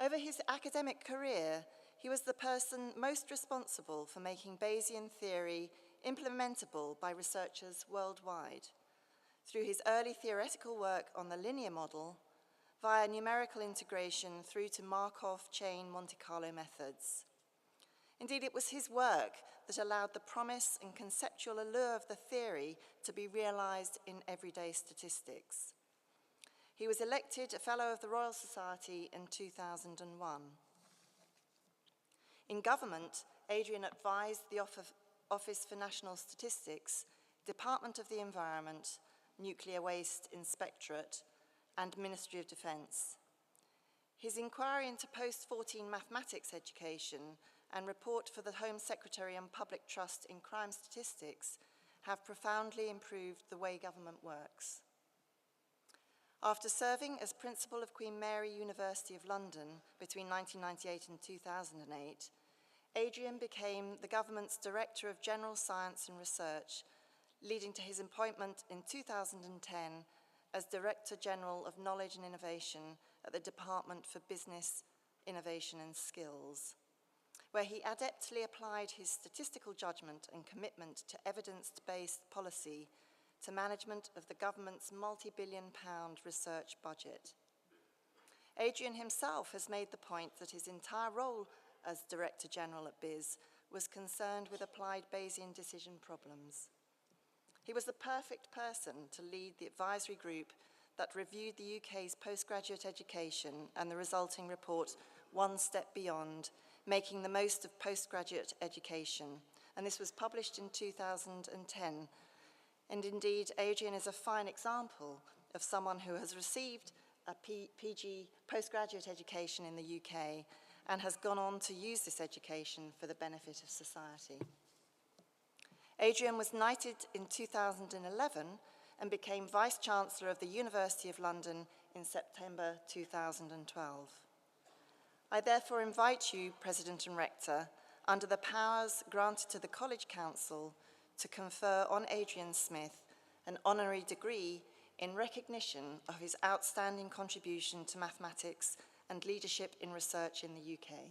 Over his academic career, he was the person most responsible for making Bayesian theory implementable by researchers worldwide, through his early theoretical work on the linear model, via numerical integration through to Markov chain Monte Carlo methods. Indeed, it was his work that allowed the promise and conceptual allure of the theory to be realized in everyday statistics. He was elected a Fellow of the Royal Society in 2001. In government, Adrian advised the Office for National Statistics, Department of the Environment, Nuclear Waste Inspectorate, and Ministry of Defence. His inquiry into post-14 mathematics education and report for the Home Secretary on Public Trust in Crime Statistics have profoundly improved the way government works. After serving as Principal of Queen Mary University of London between 1998 and 2008, Adrian became the government's Director of General Science and Research, leading to his appointment in 2010 as Director General of Knowledge and Innovation at the Department for Business, Innovation and Skills, where he adeptly applied his statistical judgment and commitment to evidence-based policy to management of the government's multi-billion-pound research budget. Adrian himself has made the point that his entire role as Director General at BIS was concerned with applied Bayesian decision problems. He was the perfect person to lead the advisory group that reviewed the UK's postgraduate education and the resulting report, One Step Beyond, Making the Most of Postgraduate Education. And this was published in 2010. And indeed, Adrian is a fine example of someone who has received a PG, postgraduate education in the UK, and has gone on to use this education for the benefit of society. Adrian was knighted in 2011 and became Vice-Chancellor of the University of London in September 2012. I therefore invite you, President and Rector, under the powers granted to the College Council, to confer on Adrian Smith an honorary degree in recognition of his outstanding contribution to mathematics and leadership in research in the UK.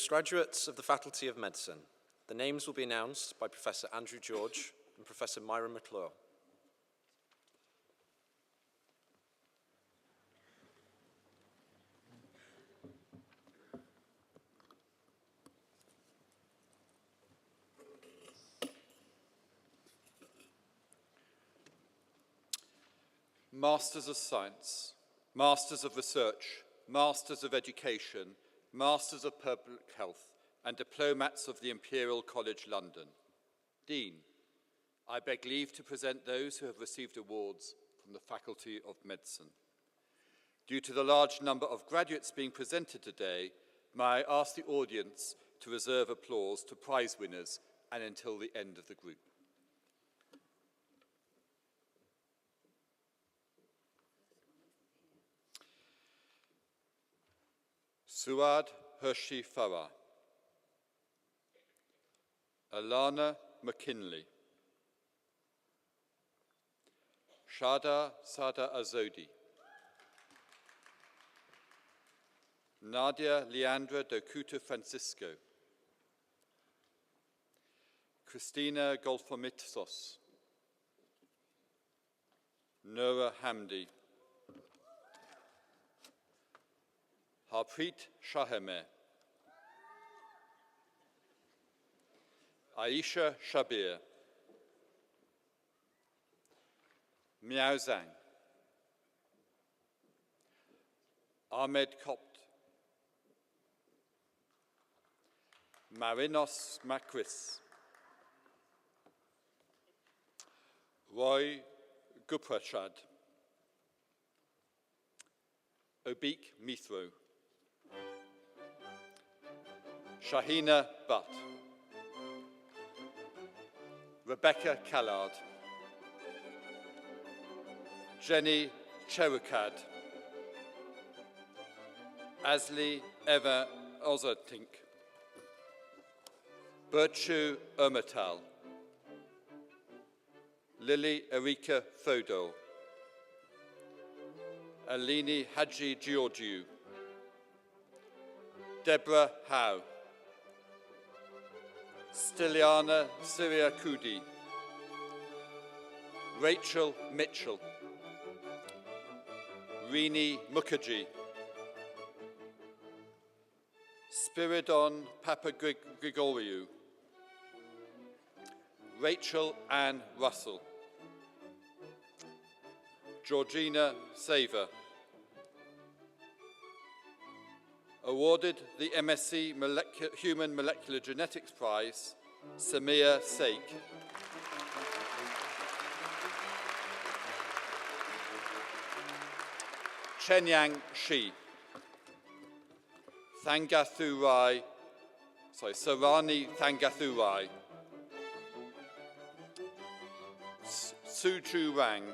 Postgraduates of the Faculty of Medicine. The names will be announced by Professor Andrew George and Professor Myra McClure. Masters of Science, Masters of Research, Masters of Education, Masters of Public Health, and Diplomats of the Imperial College London. Dean, I beg leave to present those who have received awards from the Faculty of Medicine. Due to the large number of graduates being presented today, may I ask the audience to reserve applause to prize winners and until the end of the group. Suad Hershey Farah, Alana McKinley, Shada Sada Azodi, Nadia Leandra Dokuta Francisco, Christina Golfomitsos, Noura Hamdi, Harpreet Shahemeh, Aisha Shabir, Miao Zhang, Ahmed Kopt, Marinos Makris, Roy Guprachad, Obik Mithro, Shahina Butt, Rebecca Callard, Jenny Cherukad, Asli Eva Ozertink, Birchu Ermatal, Lily Erika Fodo, Alini Haji Georgiou, Deborah Howe, Stiliana Siriakudi, Rachel Mitchell, Rini Mukherjee, Spiridon Papagregoriou, Rachel Ann Russell, Georgina Saver. Awarded the MSc Human Molecular Genetics Prize, Samir Sheikh. Chenyang Shi. Sarani Thangathurai. Suju Rang.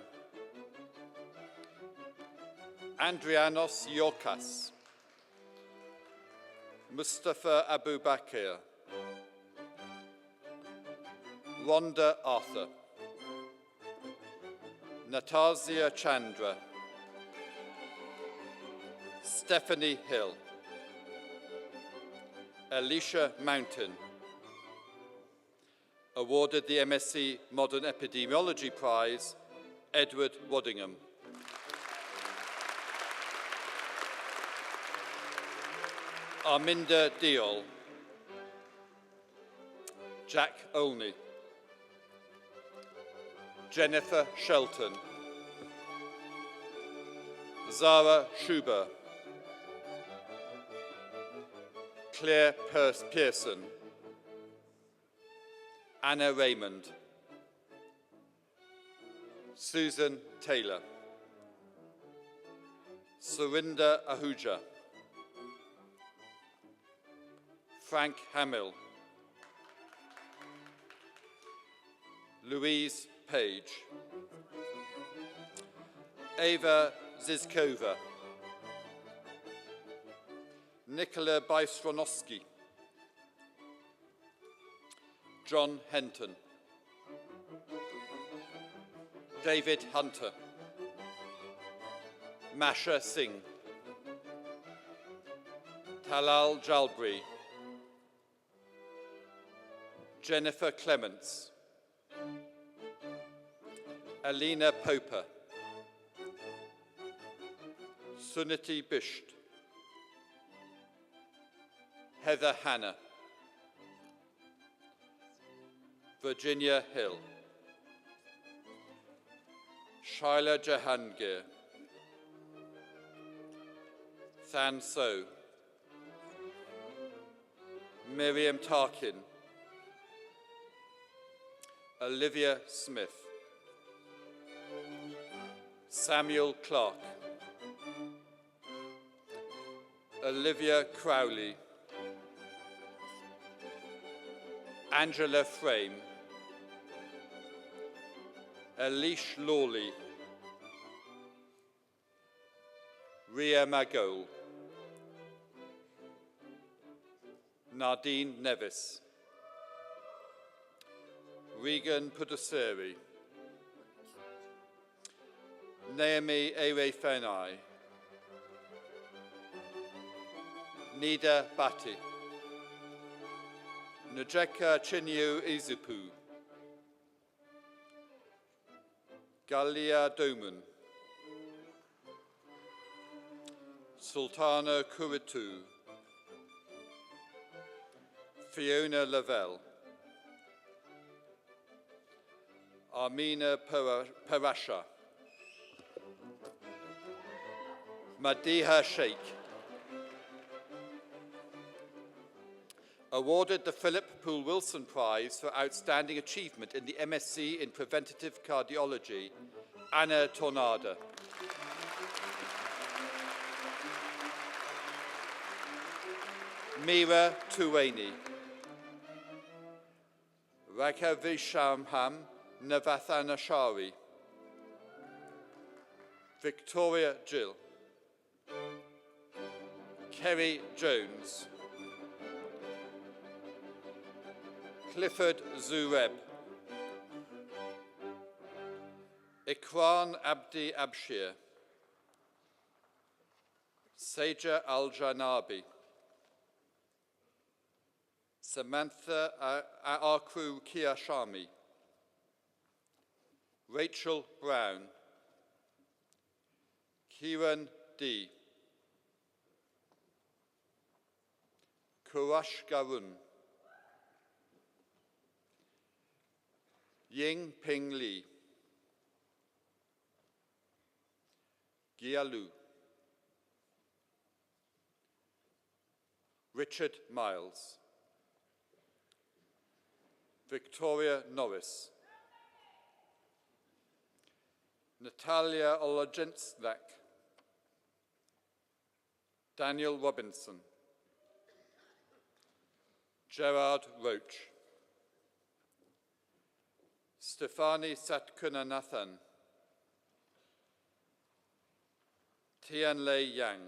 Andrianos Yorkas. Mustafa Abu Bakr, Rhonda Arthur, Natasha Chandra, Stephanie Hill, Alicia Mountain. Awarded the MSc Modern Epidemiology Prize, Edward Waddingham. Arminda Diol, Jack Olney, Jennifer Shelton, Zara Schuber, Claire Pearson, Anna Raymond, Susan Taylor, Surinder Ahuja, Frank Hamill, Louise Page, Ava Zizkova, Nicola Bystronovsky, John Henton, David Hunter, Masha Singh, Talal Jalbri, Jennifer Clements, Alina Poper, Suniti Bisht, Heather Hanna, Virginia Hill, Shaila Jahangir, Than So, Miriam Tarkin, Olivia Smith, Samuel Clark, Olivia Crowley, Angela Frame, Elish Lawley, Ria Magol, Nardine Nevis, Regan Puduseri, Naomi Ewe-Fenai, Nida Bhatti, Njeka Chinyu Izupu, Galia Doman, Sultana Kuritu, Fiona Lavelle, Armina Parasha, Madiha Sheikh. Awarded the Philip Poole Wilson Prize for Outstanding Achievement in the MSc in Preventative Cardiology, Anna Tornada. Mira Tuwaini, Raghavishamham Navathanashari, Victoria Jill, Kerry Jones, Clifford Zureb, Ikran Abdi Abshir, Seja Al-Janabi, Samantha Akru Kiashami, Rachel Brown, Kieran D, Kurash Garun, Ying Ping Li, Gialu, Richard Miles, Victoria Norris, Natalia Olojensnak, Daniel Robinson, Gerard Roach, Stefani Satkunanathan, Tianlei Yang,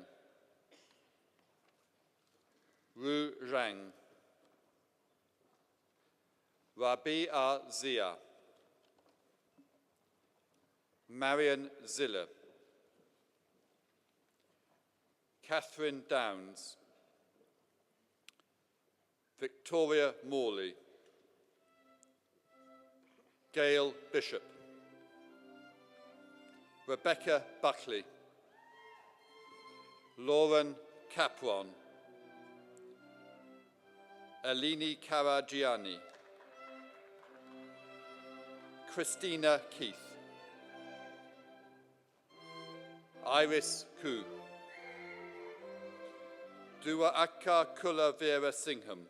Ru Zhang, Rabia Zia, Marion Ziller, Catherine Downs, Victoria Morley, Gail Bishop, Rebecca Buckley, Lauren Capron, Eleni Karagiani, Christina Keith, Iris Koo, Dua Akka Kula Vera Singham,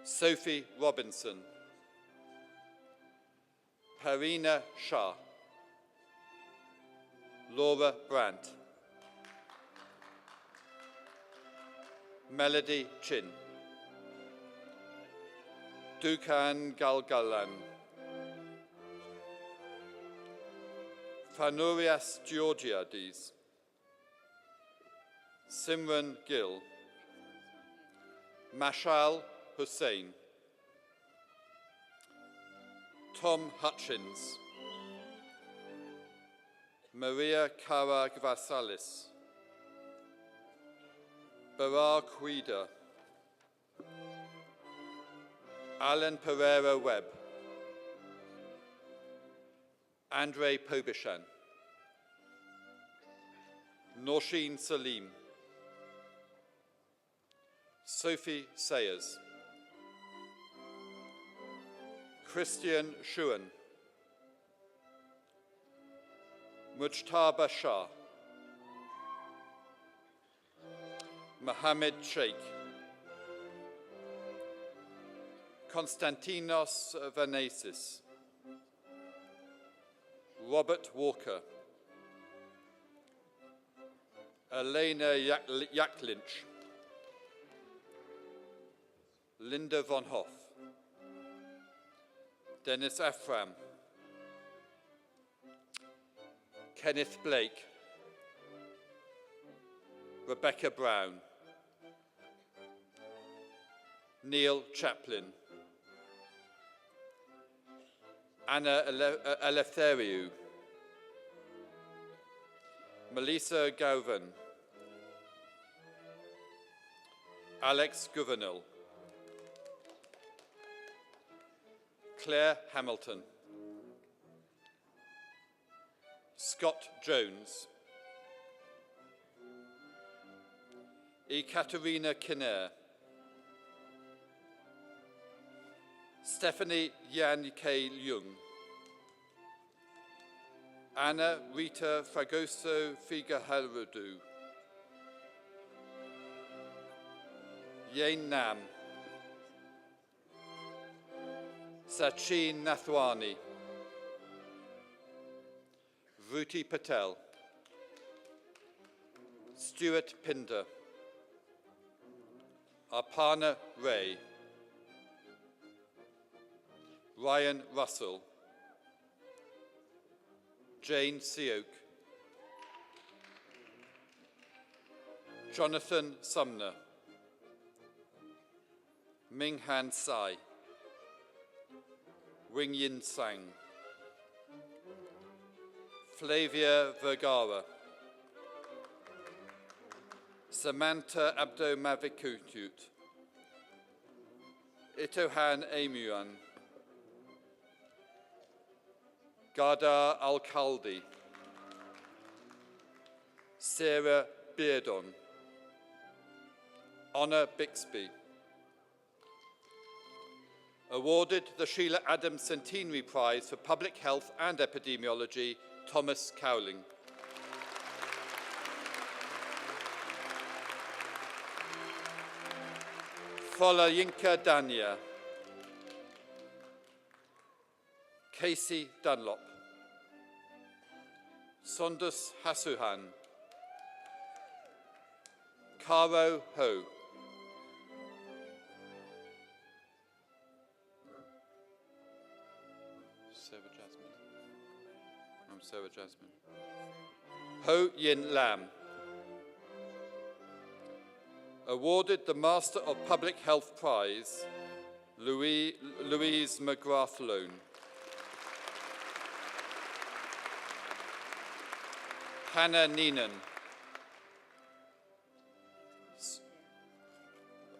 Sophie Robinson, Parina Shah, Laura Brandt, Melody Chin, Dukan Galgalan, Fanurias Georgiades, Simran Gill, Mashal Hussain, Tom Hutchins, Maria Cara Gvasalis, Barak Huida, Alan Pereira Webb, Andre Pobishan, Nosheen Salim, Sophie Sayers, Christian Shuan, Mujtaba Shah, Mohammed Sheikh, Konstantinos Vanasis, Robert Walker, Elena Yaklinch, Linda von Hoff, Dennis Afram, Kenneth Blake, Rebecca Brown, Neil Chaplin, Anna Eleftheriou, Melissa Gauvan, Alex Gouvernail, Claire Hamilton, Scott Jones, Ekaterina Kinnair, Stephanie Yan K. Leung, Anna Rita Fragoso Figaharudu, Yain Nam, Sachin Nathwani, Vruti Patel, Stuart Pinder, Aparna Ray, Ryan Russell, Jane Sioke, Jonathan Sumner, Ming Han Sai, Wing Yin Sang, Flavia Vergara, Samantha Abdo-Mavikutut, Itohan Amuan, Gada Al-Khaldi, Sarah Beardon, Honor Bixby. Awarded the Sheila Adams Centenary Prize for Public Health and Epidemiology, Thomas Cowling. Folayinka Dania, Casey Dunlop, Sondus Hasuhan, Caro Ho, Sarah Jasmine, Ho Yin Lam. Awarded the Master of Public Health Prize, Louise McGrath Lone. Hannah Neenan,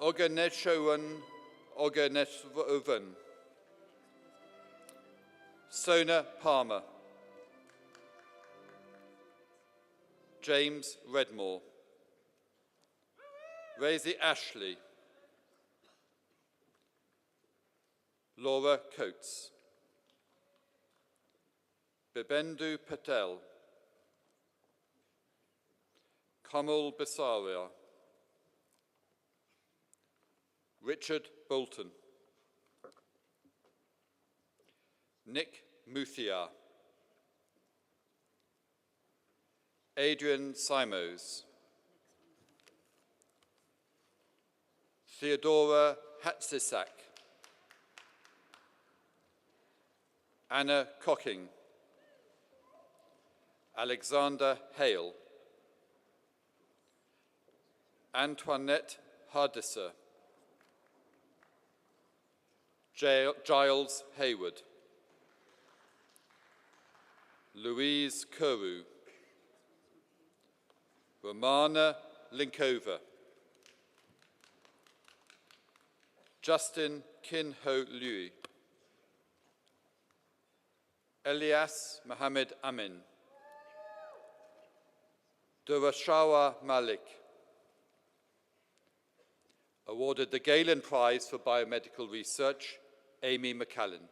Oganeshowan Oganeswovan, Sona Palmer, James Redmore, Razy Ashley, Laura Coates, Bibendu Patel, Kamal Basaria, Richard Bolton, Nick Muthia, Adrian Simos, Theodora Hatzisak, Anna Cocking, Alexander Hale, Antoinette Hardisser, Giles Hayward, Louise Kuru, Romana Linkova, Justin Kin-Ho Lui, Elias Mohammed Amin, Durashawa Malik, awarded the Galen Prize for Biomedical Research, Amy McCallan.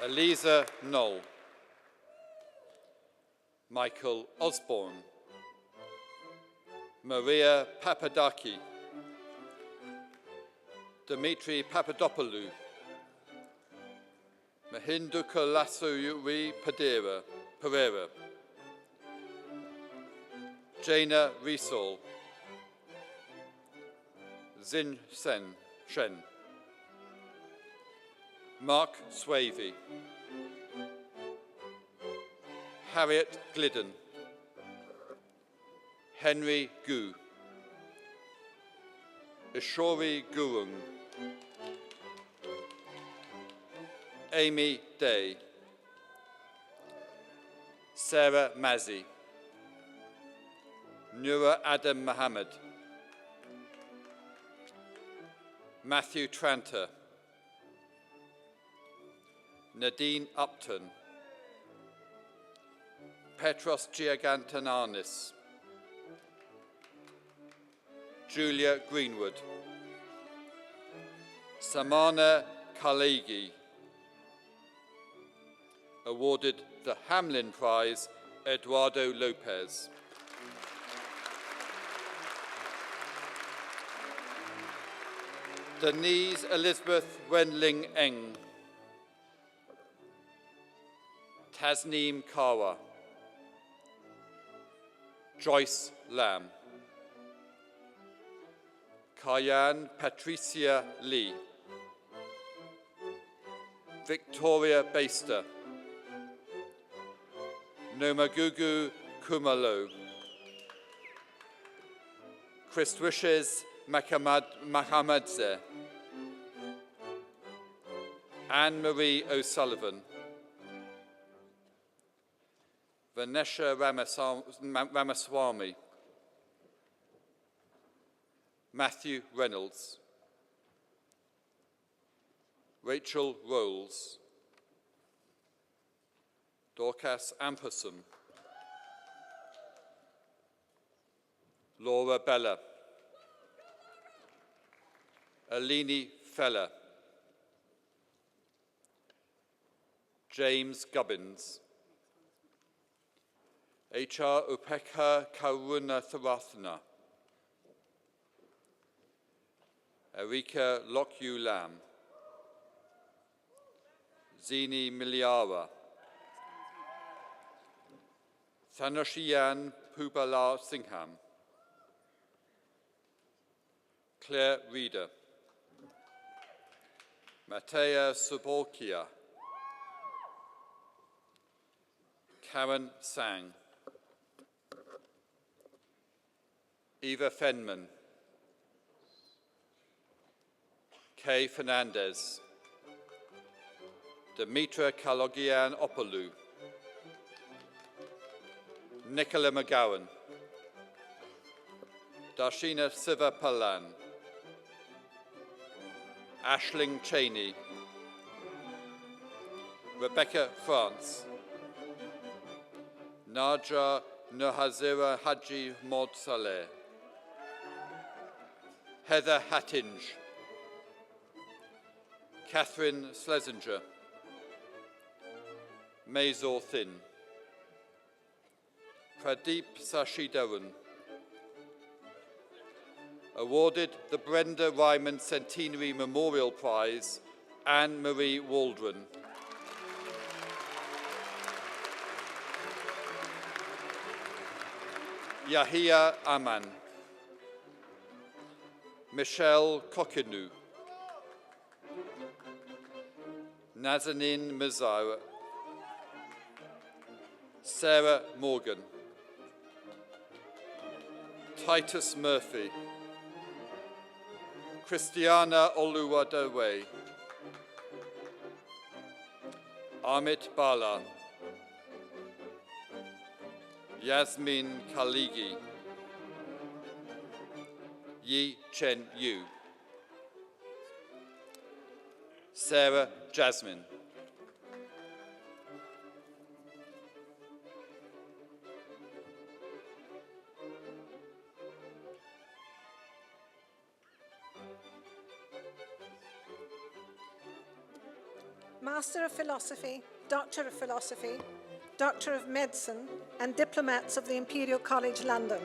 Eliza Knoll, Michael Osborne, Maria Papadaki, Dimitri Papadopoulou, Mahindukalasuri Pereira, Jaina Riesel, Zin Shen, Mark Swavey, Harriet Glidden, Henry Gu, Ishori Gurung, Amy Day, Sarah Mazzi, Nura Adam Mohammed, Matthew Tranter, Nadine Upton, Petros Giagantananis, Julia Greenwood, Samana Kalegi, awarded the Hamlin Prize, Eduardo Lopez. Denise Elizabeth Wenling Eng, Tasneem Kawa, Joyce Lamb, Kayan Patricia Lee, Victoria Baster, Nomagugu Kumalo, Christwishes Mahamadze, Anne-Marie O'Sullivan, Vanesha Ramaswamy, Matthew Reynolds, Rachel Rolls, Dorcas Ampersam, Laura Bella, Alini Feller, James Gubbins, H.R. Upekha Karunatharathna, Erika Lokyu Lam, Zini Miliara, Thanashiyan Pubala Singham, Claire Reeder, Matea Suborkia, Karen Sang, Eva Fenman, Kay Fernandez, Demetra Kalogian Opolu, Nicola McGowan, Darshina Sivapalan, Aisling Cheney, Rebecca France, Naja Nuhazira Haji Mod Saleh, Heather Hattinge, Catherine Schlesinger, Mazor Thin, Pradeep Sashidaran, awarded the Brenda Ryman Centenary Memorial Prize, Anne-Marie Waldron. Yahia Aman, Michelle Kokinu, Nazanin Mizara, Sarah Morgan, Titus Murphy, Christiana Oluwadewe, Amit Bala, Yasmin Kaligi, Yi Chen Yu. Sarah Jasmine. Master of Philosophy, Doctor of Medicine, and diplomats of the Imperial College London,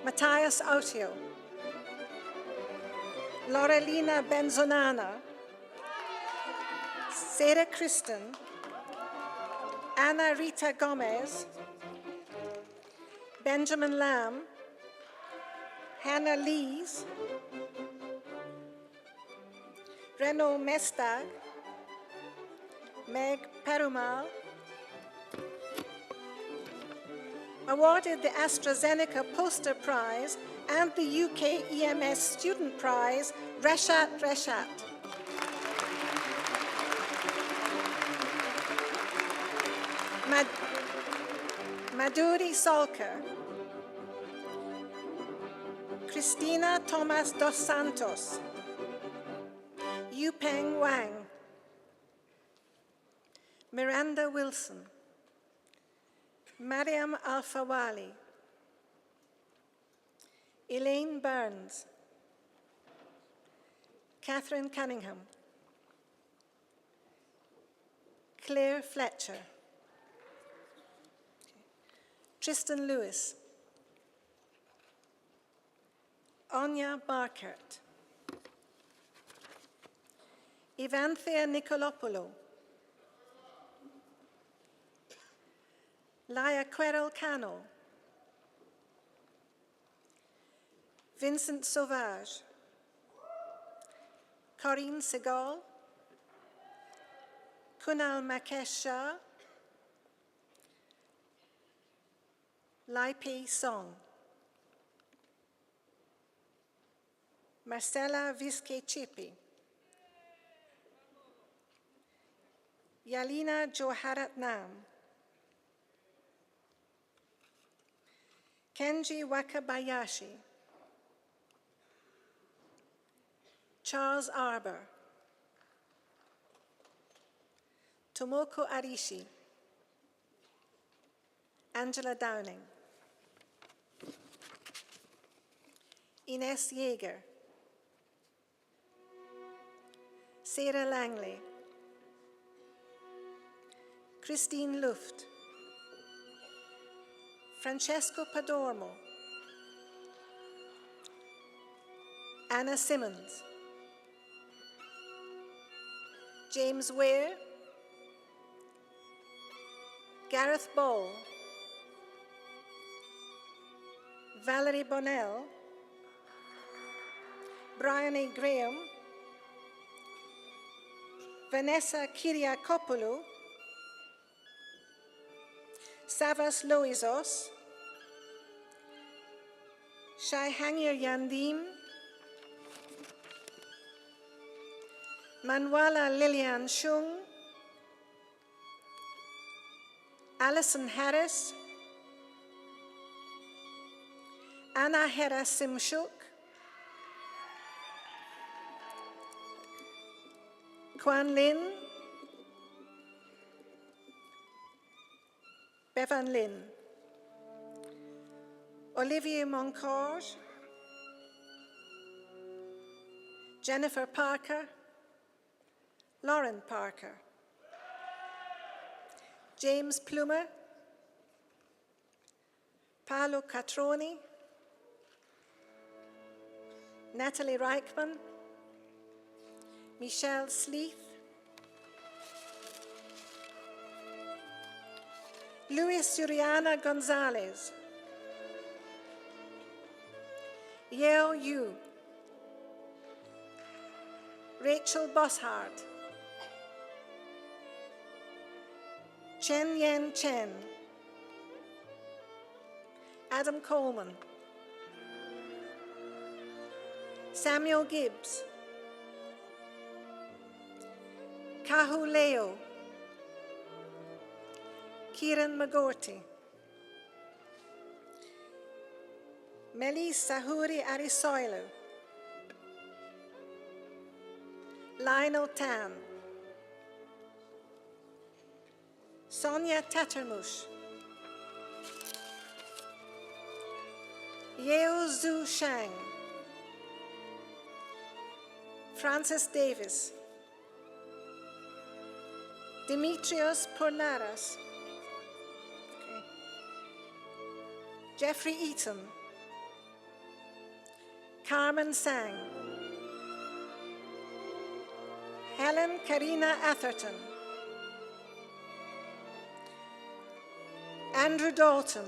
Matthias Autio, Laurelina Benzonana, Sarah Kristen, Anna Rita Gomez, Benjamin Lamb, Hannah Lees, Renaud Mestag, Meg Perumal, awarded the AstraZeneca Poster Prize and the UK EMS Student Prize, Reshat Reshat. Madhuri Salker, Christina Thomas dos Santos, Yupeng Wang, Miranda Wilson, Mariam Alfawali, Elaine Burns, Catherine Cunningham, Claire Fletcher, Tristan Lewis, Anya Barkert, Evanthea Nicolopoulou, Laia Querel Cano, Vincent Sauvage, Corinne Segal, Kunal Makesh Shah, Lai Pei Song, Marcella Visque Chipi, Yalina Joharat Nam, Kenji Wakabayashi, Charles Arbour, Tomoko Arishi, Angela Downing, Ines Yeager, Sarah Langley, Christine Luft, Francesco Padormo, Anna Simmons, James Ware, Gareth Ball, Valerie Bonnell, Brian A. Graham, Vanessa Kyriakopoulou, Savas Loizos, Shai Hangir Yandim, Manuela Lilian Shung, Alison Harris, Anna Hera Simshuk, Quan Lin, Bevan Lin, Olivier Moncorge, Jennifer Parker, Lauren Parker, James Plumer, Paolo Catroni, Natalie Reichman, Michelle Sleeth, Luis Suriana Gonzalez, Yeo Yu, Rachel Boshart, Chen Yen Chen, Adam Coleman, Samuel Gibbs, Kahu Leo, Kieran McGorty, Melis Sahuri Arisoilo, Lionel Tan, Sonia Tattermush, Yeo Zhu Shang, Francis Davis, Dimitrios Pournaras, Jeffrey Eaton, Carmen Sang, Helen Karina Atherton, Andrew Dalton,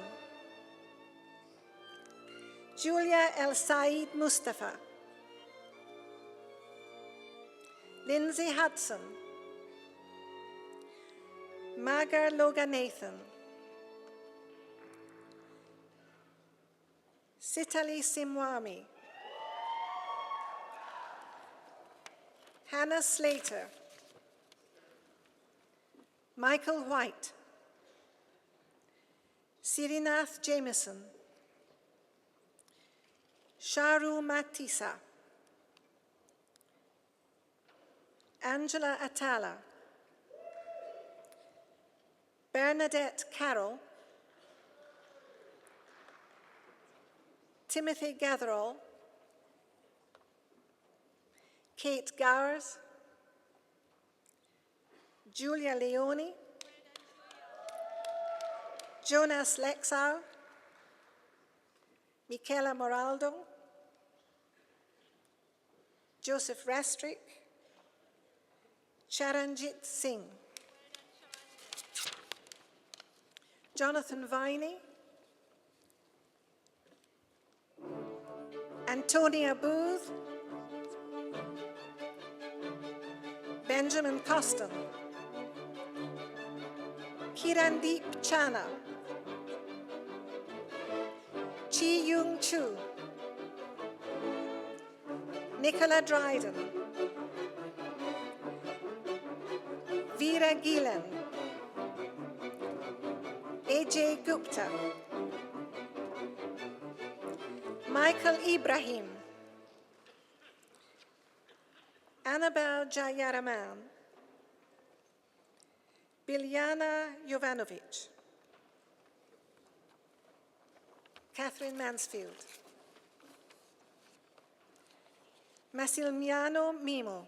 Julia El Said Mustafa, Lindsay Hudson, Magar Loganathan, Sitali Simwami, Hannah Slater, Michael White, Sirinath Jameson, Sharu Matisa, Angela Atala, Bernadette Carroll, Timothy Gatherall, Kate Gowers, Julia Leone, Jonas Lexau, Michaela Moraldo, Joseph Rastrick, Charanjit Singh, Jonathan Viney, Antonia Booth, Benjamin Coston, Kirandeep Chana, Chi Yung Chu, Nicola Dryden, Veera Gilan, AJ Gupta, Michael Ibrahim, Annabelle Jayaraman, Biljana Jovanovic, Catherine Mansfield, Massimiliano Mimo,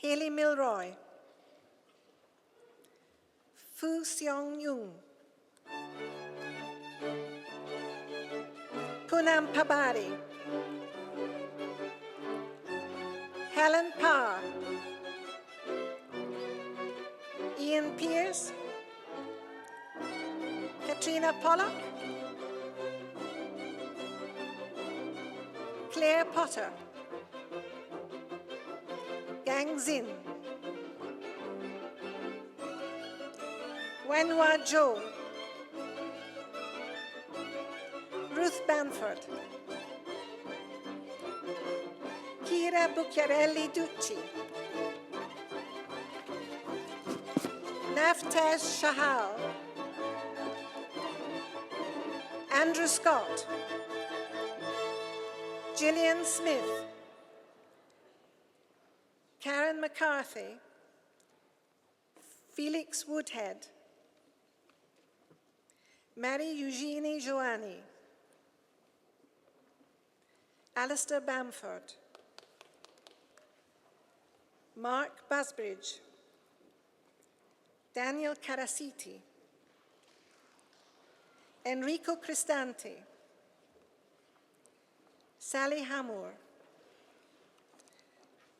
Haley Milroy, Fu Seong Yung, Poonam Pabari, Helen Parr, Ian Pierce, Katrina Pollock, Claire Potter, Gang Zin, Wenhua Zhou, Ruth Bamford, Kira Bucchiarelli Ducci, Navtej Shahal, Andrew Scott, Gillian Smith, Karen McCarthy, Felix Woodhead, Mary Eugenie Joanni, Alistair Bamford, Mark Busbridge, Daniel Carasiti, Enrico Cristanti, Sally Hamour,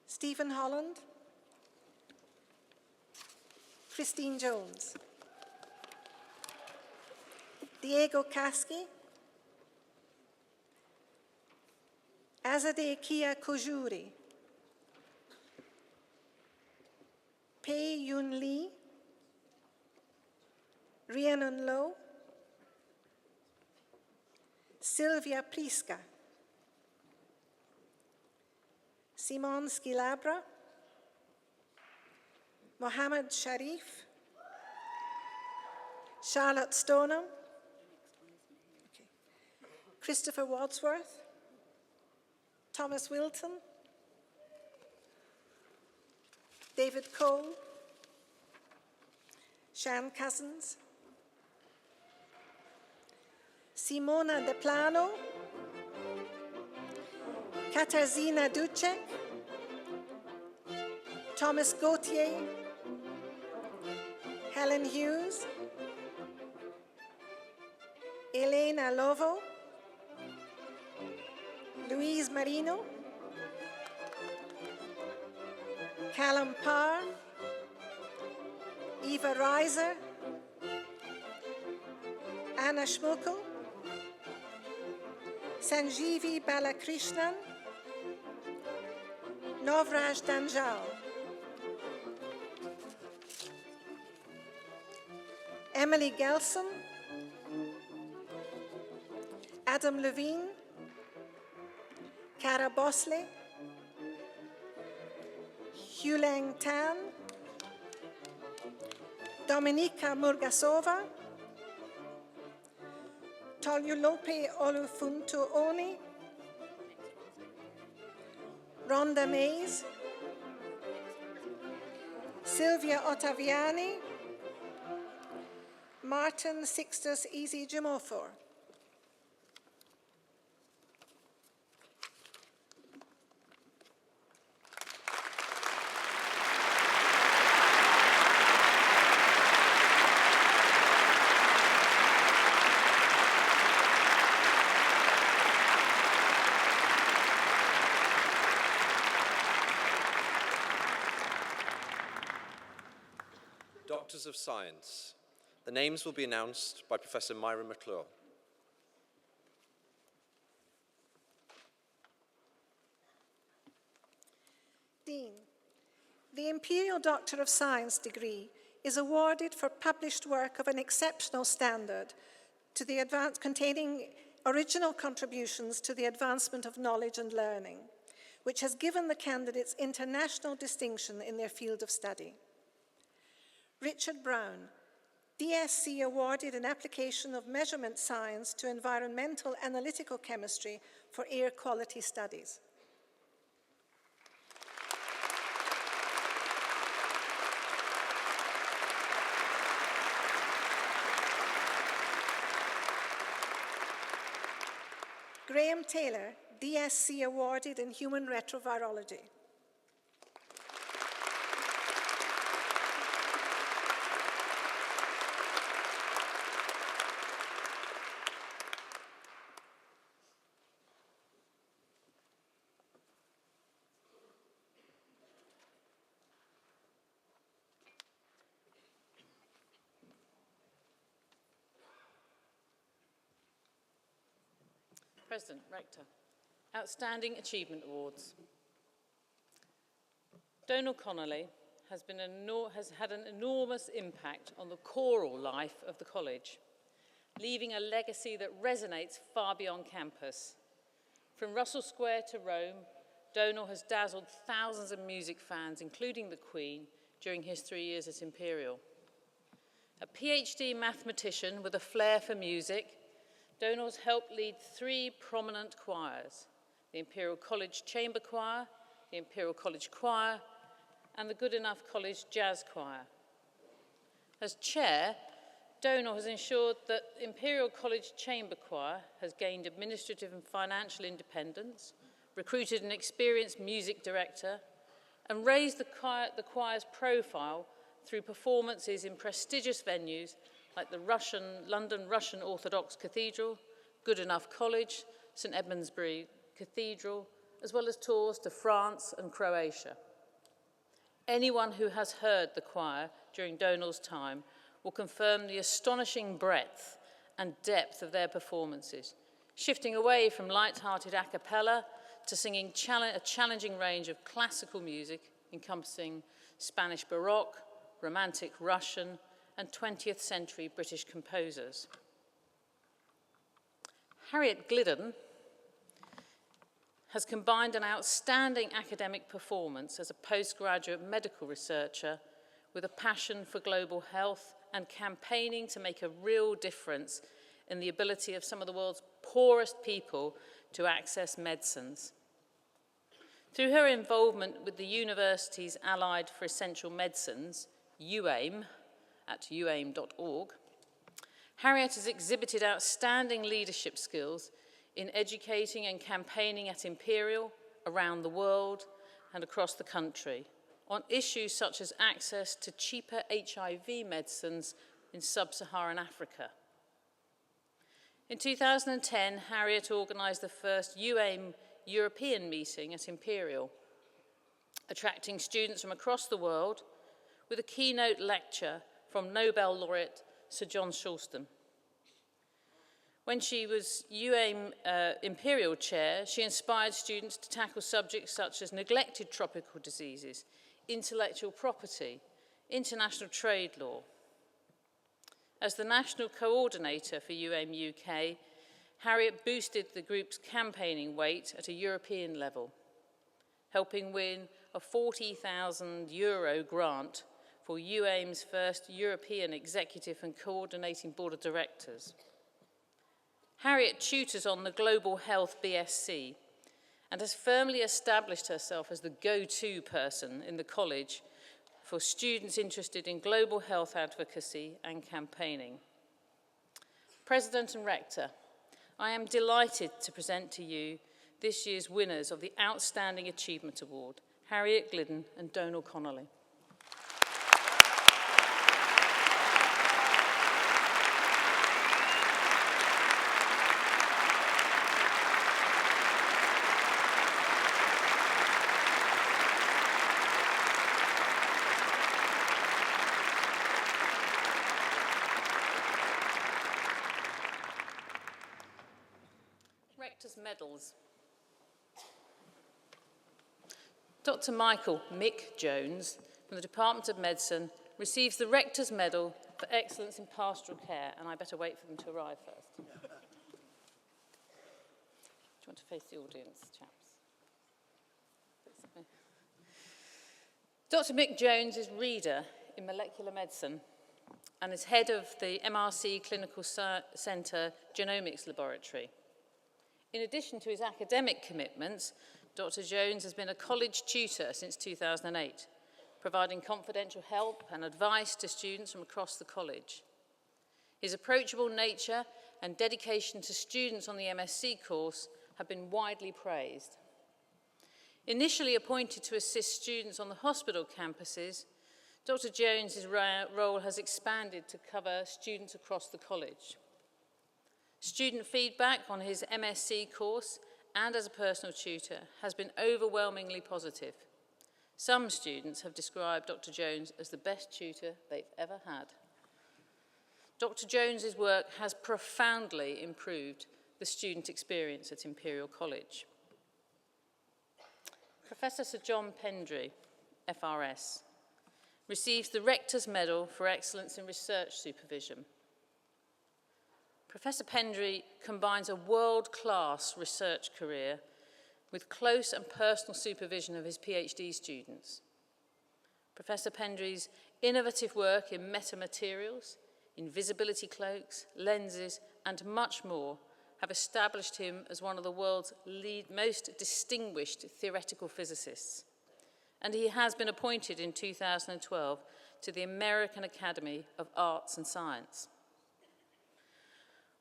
Stephen Holland, Christine Jones, Diego Kasky, Azadeh Kia Kojuri, Pei Yun Lee, Rhiannon Lowe, Sylvia Pliska, Simon Skilabra, Mohammed Sharif, Charlotte Stoneham, Christopher Wadsworth, Thomas Wilton, David Cole, Shan Cousins, Simona De Plano, Katarzyna Ducek, Thomas Gauthier, Helen Hughes, Elena Lovo, Louise Marino, Callum Parr, Eva Reiser, Anna Schmuckel, Sanjeevi Balakrishnan, Novraj Danjal, Emily Gelson, Adam Levine, Kara Bosley, Hulang Tan, Dominika Murgasova, Tolulope Olufuntu Oni, Rhonda Mays, Sylvia Ottaviani, Martin Sixtus Easy Jimofor. Doctors of Science. The names will be announced by Professor Myra McClure. Dean, the Imperial Doctor of Science degree is awarded for published work of an exceptional standard containing original contributions to the advancement of knowledge and learning, which has given the candidates international distinction in their field of study. Richard Brown, DSc awarded in application of measurement science to environmental analytical chemistry for air quality studies. Graham Taylor, DSc awarded in human retrovirology. President, Rector, Outstanding Achievement Awards. Donal Connolly has had an enormous impact on the choral life of the college, leaving a legacy that resonates far beyond campus. From Russell Square to Rome, Donal has dazzled thousands of music fans, including the Queen, during his 3 years at Imperial. A PhD mathematician with a flair for music, Donal's helped lead 3 prominent choirs: the Imperial College Chamber Choir, the Imperial College Choir, and the Goodenough College Jazz Choir. As chair, Donal has ensured that Imperial College Chamber Choir has gained administrative and financial independence, recruited an experienced music director, and raised the choir's profile through performances in prestigious venues like the London Russian Orthodox Cathedral, Goodenough College, St Edmundsbury Cathedral, as well as tours to France and Croatia. Anyone who has heard the choir during Donal's time will confirm the astonishing breadth and depth of their performances, shifting away from light-hearted a cappella to singing a challenging range of classical music encompassing Spanish Baroque, Romantic Russian, and 20th century British composers. Harriet Glidden has combined an outstanding academic performance as a postgraduate medical researcher with a passion for global health and campaigning to make a real difference in the ability of some of the world's poorest people to access medicines. Through her involvement with the university's Allied for Essential Medicines, UAIM, at uaim.org, Harriet has exhibited outstanding leadership skills in educating and campaigning at Imperial, around the world, and across the country on issues such as access to cheaper HIV medicines in sub-Saharan Africa. In 2010, Harriet organised the first UAIM European meeting at Imperial, attracting students from across the world with a keynote lecture from Nobel laureate Sir John Shaulston. When she was UAIM Imperial Chair, she inspired students to tackle subjects such as neglected tropical diseases, intellectual property, international trade law. As the national coordinator for UAIM UK, Harriet boosted the group's campaigning weight at a European level, helping win a €40,000 grant for UAIM's first European Executive and Coordinating Board of Directors. Harriet tutors on the Global Health BSc and has firmly established herself as the go-to person in the college for students interested in global health advocacy and campaigning. President and Rector, I am delighted to present to you this year's winners of the Outstanding Achievement Award, Harriet Glidden and Donal Connolly. Rector's Medals. Dr. Michael Mick Jones from the Department of Medicine receives the Rector's Medal for Excellence in Pastoral Care, and I better wait for them to arrive first. Do you want to face the audience, chaps? Dr. Mick Jones is Reader in Molecular Medicine and is head of the MRC Clinical Centre Genomics Laboratory. In addition to his academic commitments, Dr. Jones has been a college tutor since 2008, providing confidential help and advice to students from across the college. His approachable nature and dedication to students on the MSc course have been widely praised. Initially appointed to assist students on the hospital campuses, Dr. Jones's role has expanded to cover students across the college. Student feedback on his MSc course and as a personal tutor has been overwhelmingly positive. Some students have described Dr. Jones as the best tutor they've ever had. Dr. Jones's work has profoundly improved the student experience at Imperial College. Professor Sir John Pendry, FRS, receives the Rector's Medal for Excellence in Research Supervision. Professor Pendry combines a world-class research career with close and personal supervision of his PhD students. Professor Pendry's innovative work in metamaterials, invisibility cloaks, lenses, and much more have established him as one of the world's most distinguished theoretical physicists. And he has been appointed in 2012 to the American Academy of Arts and Science.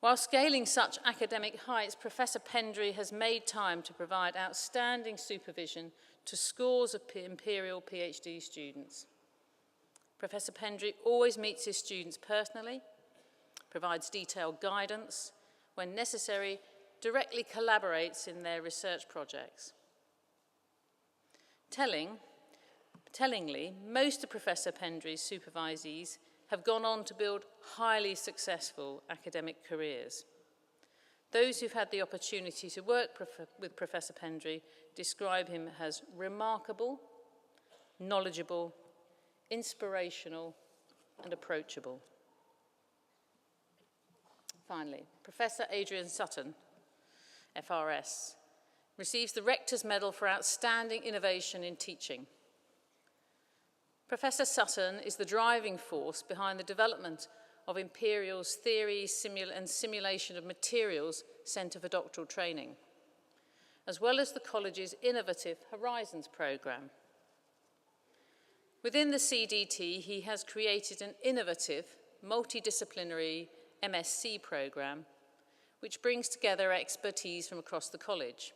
While scaling such academic heights, Professor Pendry has made time to provide outstanding supervision to scores of Imperial PhD students. Professor Pendry always meets his students personally, provides detailed guidance, when necessary, directly collaborates in their research projects. Tellingly, most of Professor Pendry's supervisees have gone on to build highly successful academic careers. Those who've had the opportunity to work with Professor Pendry describe him as remarkable, knowledgeable, inspirational, and approachable. Finally, Professor Adrian Sutton, FRS, receives the Rector's Medal for Outstanding Innovation in Teaching. Professor Sutton is the driving force behind the development of Imperial's Theory and Simulation of Materials Centre for Doctoral Training, as well as the college's innovative Horizons programme. Within the CDT, he has created an innovative, multidisciplinary MSc programme, which brings together expertise from across the college.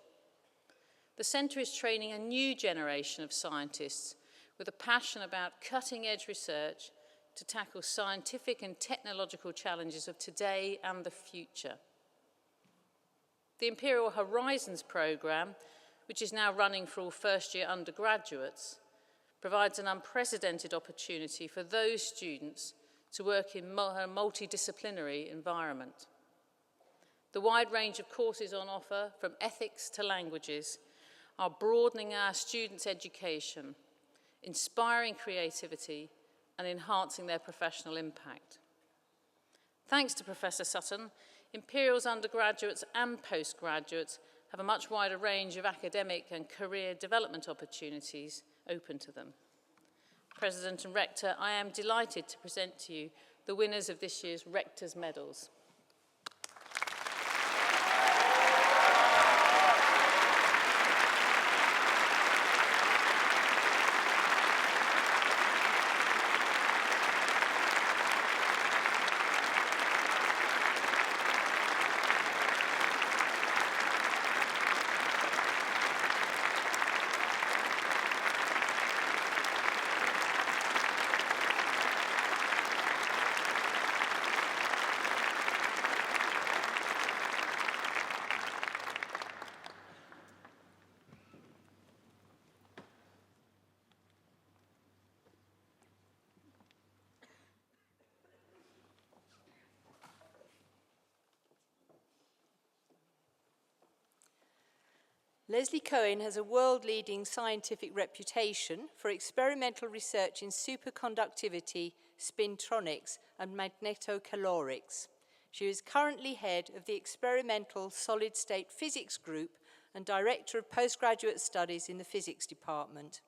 The centre is training a new generation of scientists with a passion about cutting-edge research to tackle scientific and technological challenges of today and the future. The Imperial Horizons programme, which is now running for all first-year undergraduates, provides an unprecedented opportunity for those students to work in a multidisciplinary environment. The wide range of courses on offer, from ethics to languages, are broadening our students' education, inspiring creativity, and enhancing their professional impact. Thanks to Professor Sutton, Imperial's undergraduates and postgraduates have a much wider range of academic and career development opportunities open to them. President and Rector, I am delighted to present to you the winners of this year's Rector's Medals. Leslie Cohen has a world-leading scientific reputation for experimental research in superconductivity, spintronics, and magnetocalorics. She is currently head of the Experimental Solid-State Physics Group and Director of Postgraduate Studies in the Physics Department.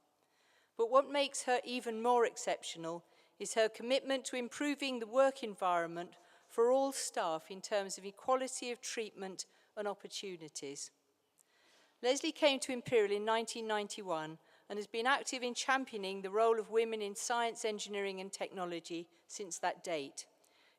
But what makes her even more exceptional is her commitment to improving the work environment for all staff in terms of equality of treatment and opportunities. Leslie came to Imperial in 1991 and has been active in championing the role of women in science, engineering and technology since that date.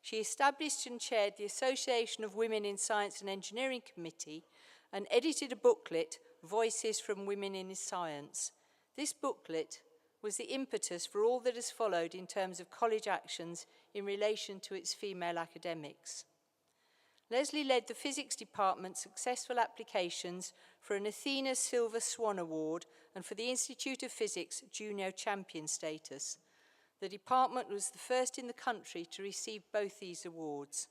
She established and chaired the Association of Women in Science and Engineering Committee and edited a booklet, Voices from Women in Science. This booklet was the impetus for all that has followed in terms of college actions in relation to its female academics. Leslie led the Physics Department's successful applications for an Athena Silver Swan Award and for the Institute of Physics Junior Champion status. The department was the first in the country to receive both these awards,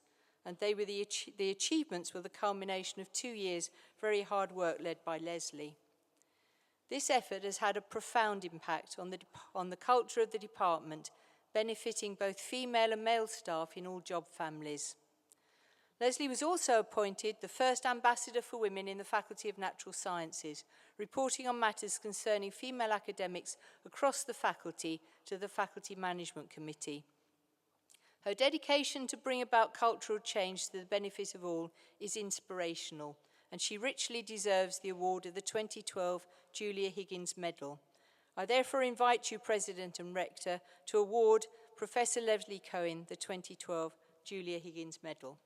and the achievements were the culmination of 2 years' very hard work led by Leslie. This effort has had a profound impact on the culture of the department, benefiting both female and male staff in all job families. Leslie was also appointed the first ambassador for women in the Faculty of Natural Sciences, reporting on matters concerning female academics across the faculty to the Faculty Management Committee. Her dedication to bring about cultural change to the benefit of all is inspirational, and she richly deserves the award of the 2012 Julia Higgins Medal. I therefore invite you, President and Rector, to award Professor Leslie Cohen the 2012 Julia Higgins Medal.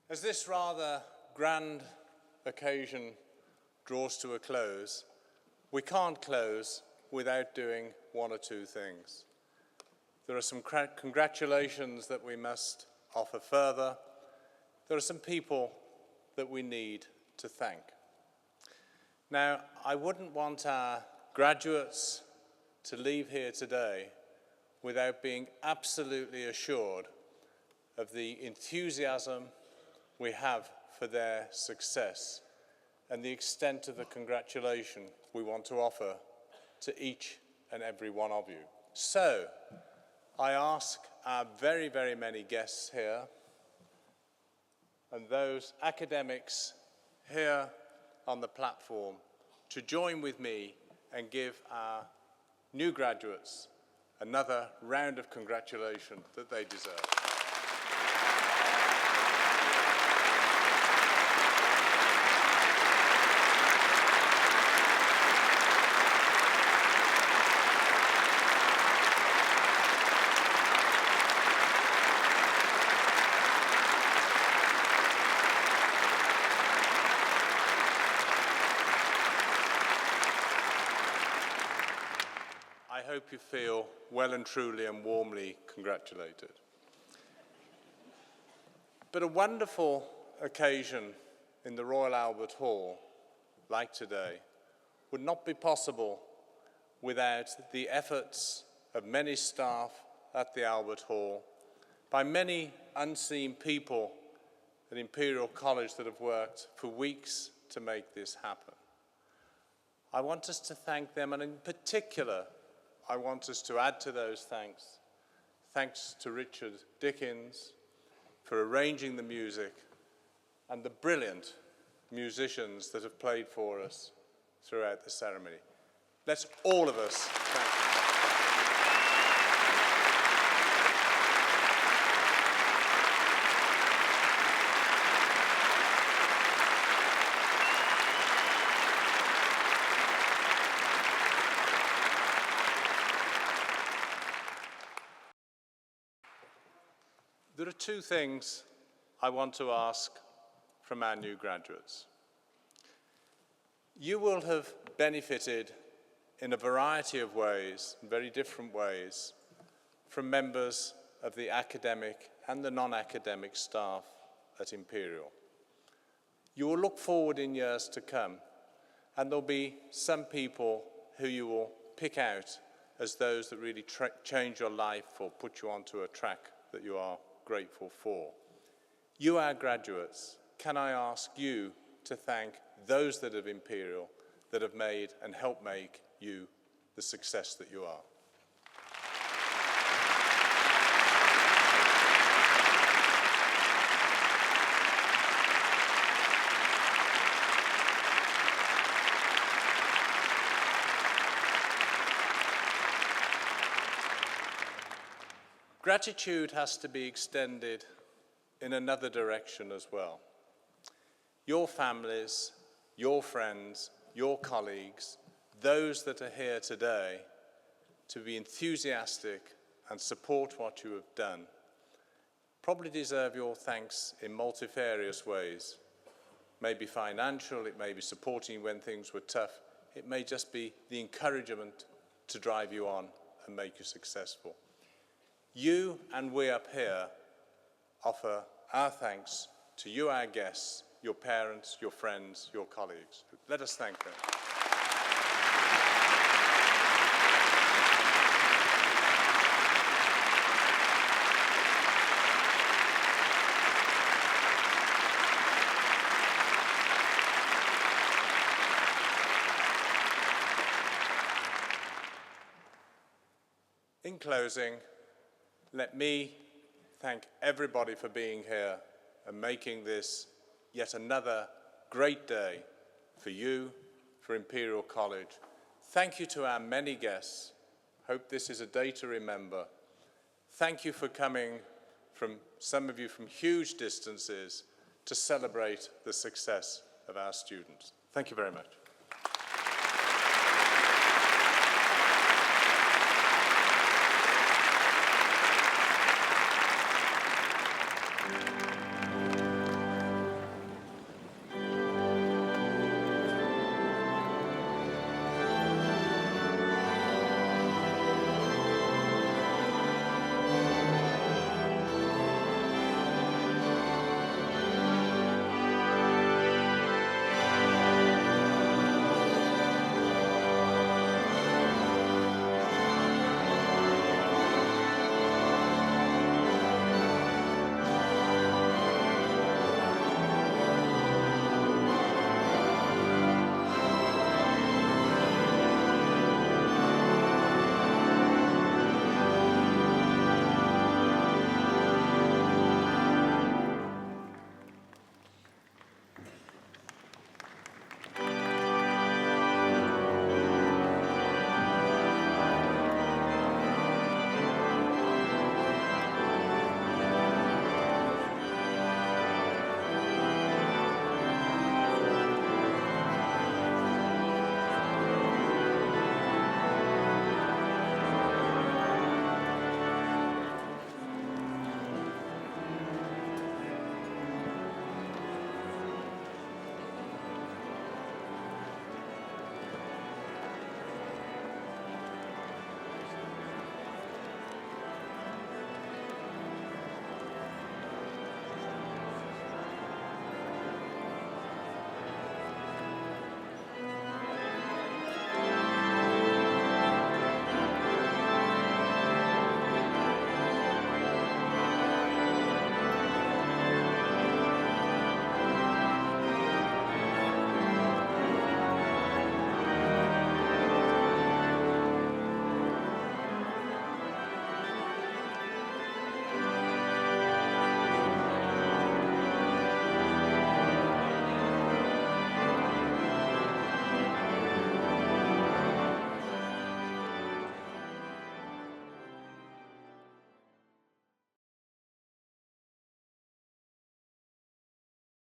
As this rather grand occasion draws to a close, we can't close without doing one or two things. There are some congratulations that we must offer further. There are some people that we need to thank. Now, I wouldn't want our graduates to leave here today without being absolutely assured of the enthusiasm we have for their success and the extent of the congratulation we want to offer to each and every one of you. So, I ask our very, very many guests here and those academics here on the platform to join with me and give our new graduates another round of congratulations that they deserve. I hope you feel well and truly and warmly congratulated. But a wonderful occasion in the Royal Albert Hall, like today, would not be possible without the efforts of many staff at the Albert Hall, by many unseen people at Imperial College that have worked for weeks to make this happen. I want us to thank them, and in particular, I want us to add to those thanks. Thanks to Richard Dickens for arranging the music and the brilliant musicians that have played for us throughout the ceremony. Let's all of us thank them. There are two things I want to ask from our new graduates. You will have benefited in a variety of ways, very different ways, from members of the academic and the non-academic staff at Imperial. You will look forward in years to come, and there'll be some people who you will pick out as those that really change your life or put you onto a track that you are grateful for. You, our graduates, can I ask you to thank those that have Imperial, that have made and helped make you the success that you are. Gratitude has to be extended in another direction as well. Your families, your friends, your colleagues, those that are here today to be enthusiastic and support what you have done, probably deserve your thanks in multifarious ways. It may be financial, it may be supporting when things were tough, it may just be the encouragement to drive you on and make you successful. You and we up here offer our thanks to you, our guests, your parents, your friends, your colleagues. Let us thank them. In closing, let me thank everybody for being here and making this yet another great day for you, for Imperial College. Thank you to our many guests. Hope this is a day to remember. Thank you for coming from, some of you from huge distances, to celebrate the success of our students. Thank you very much.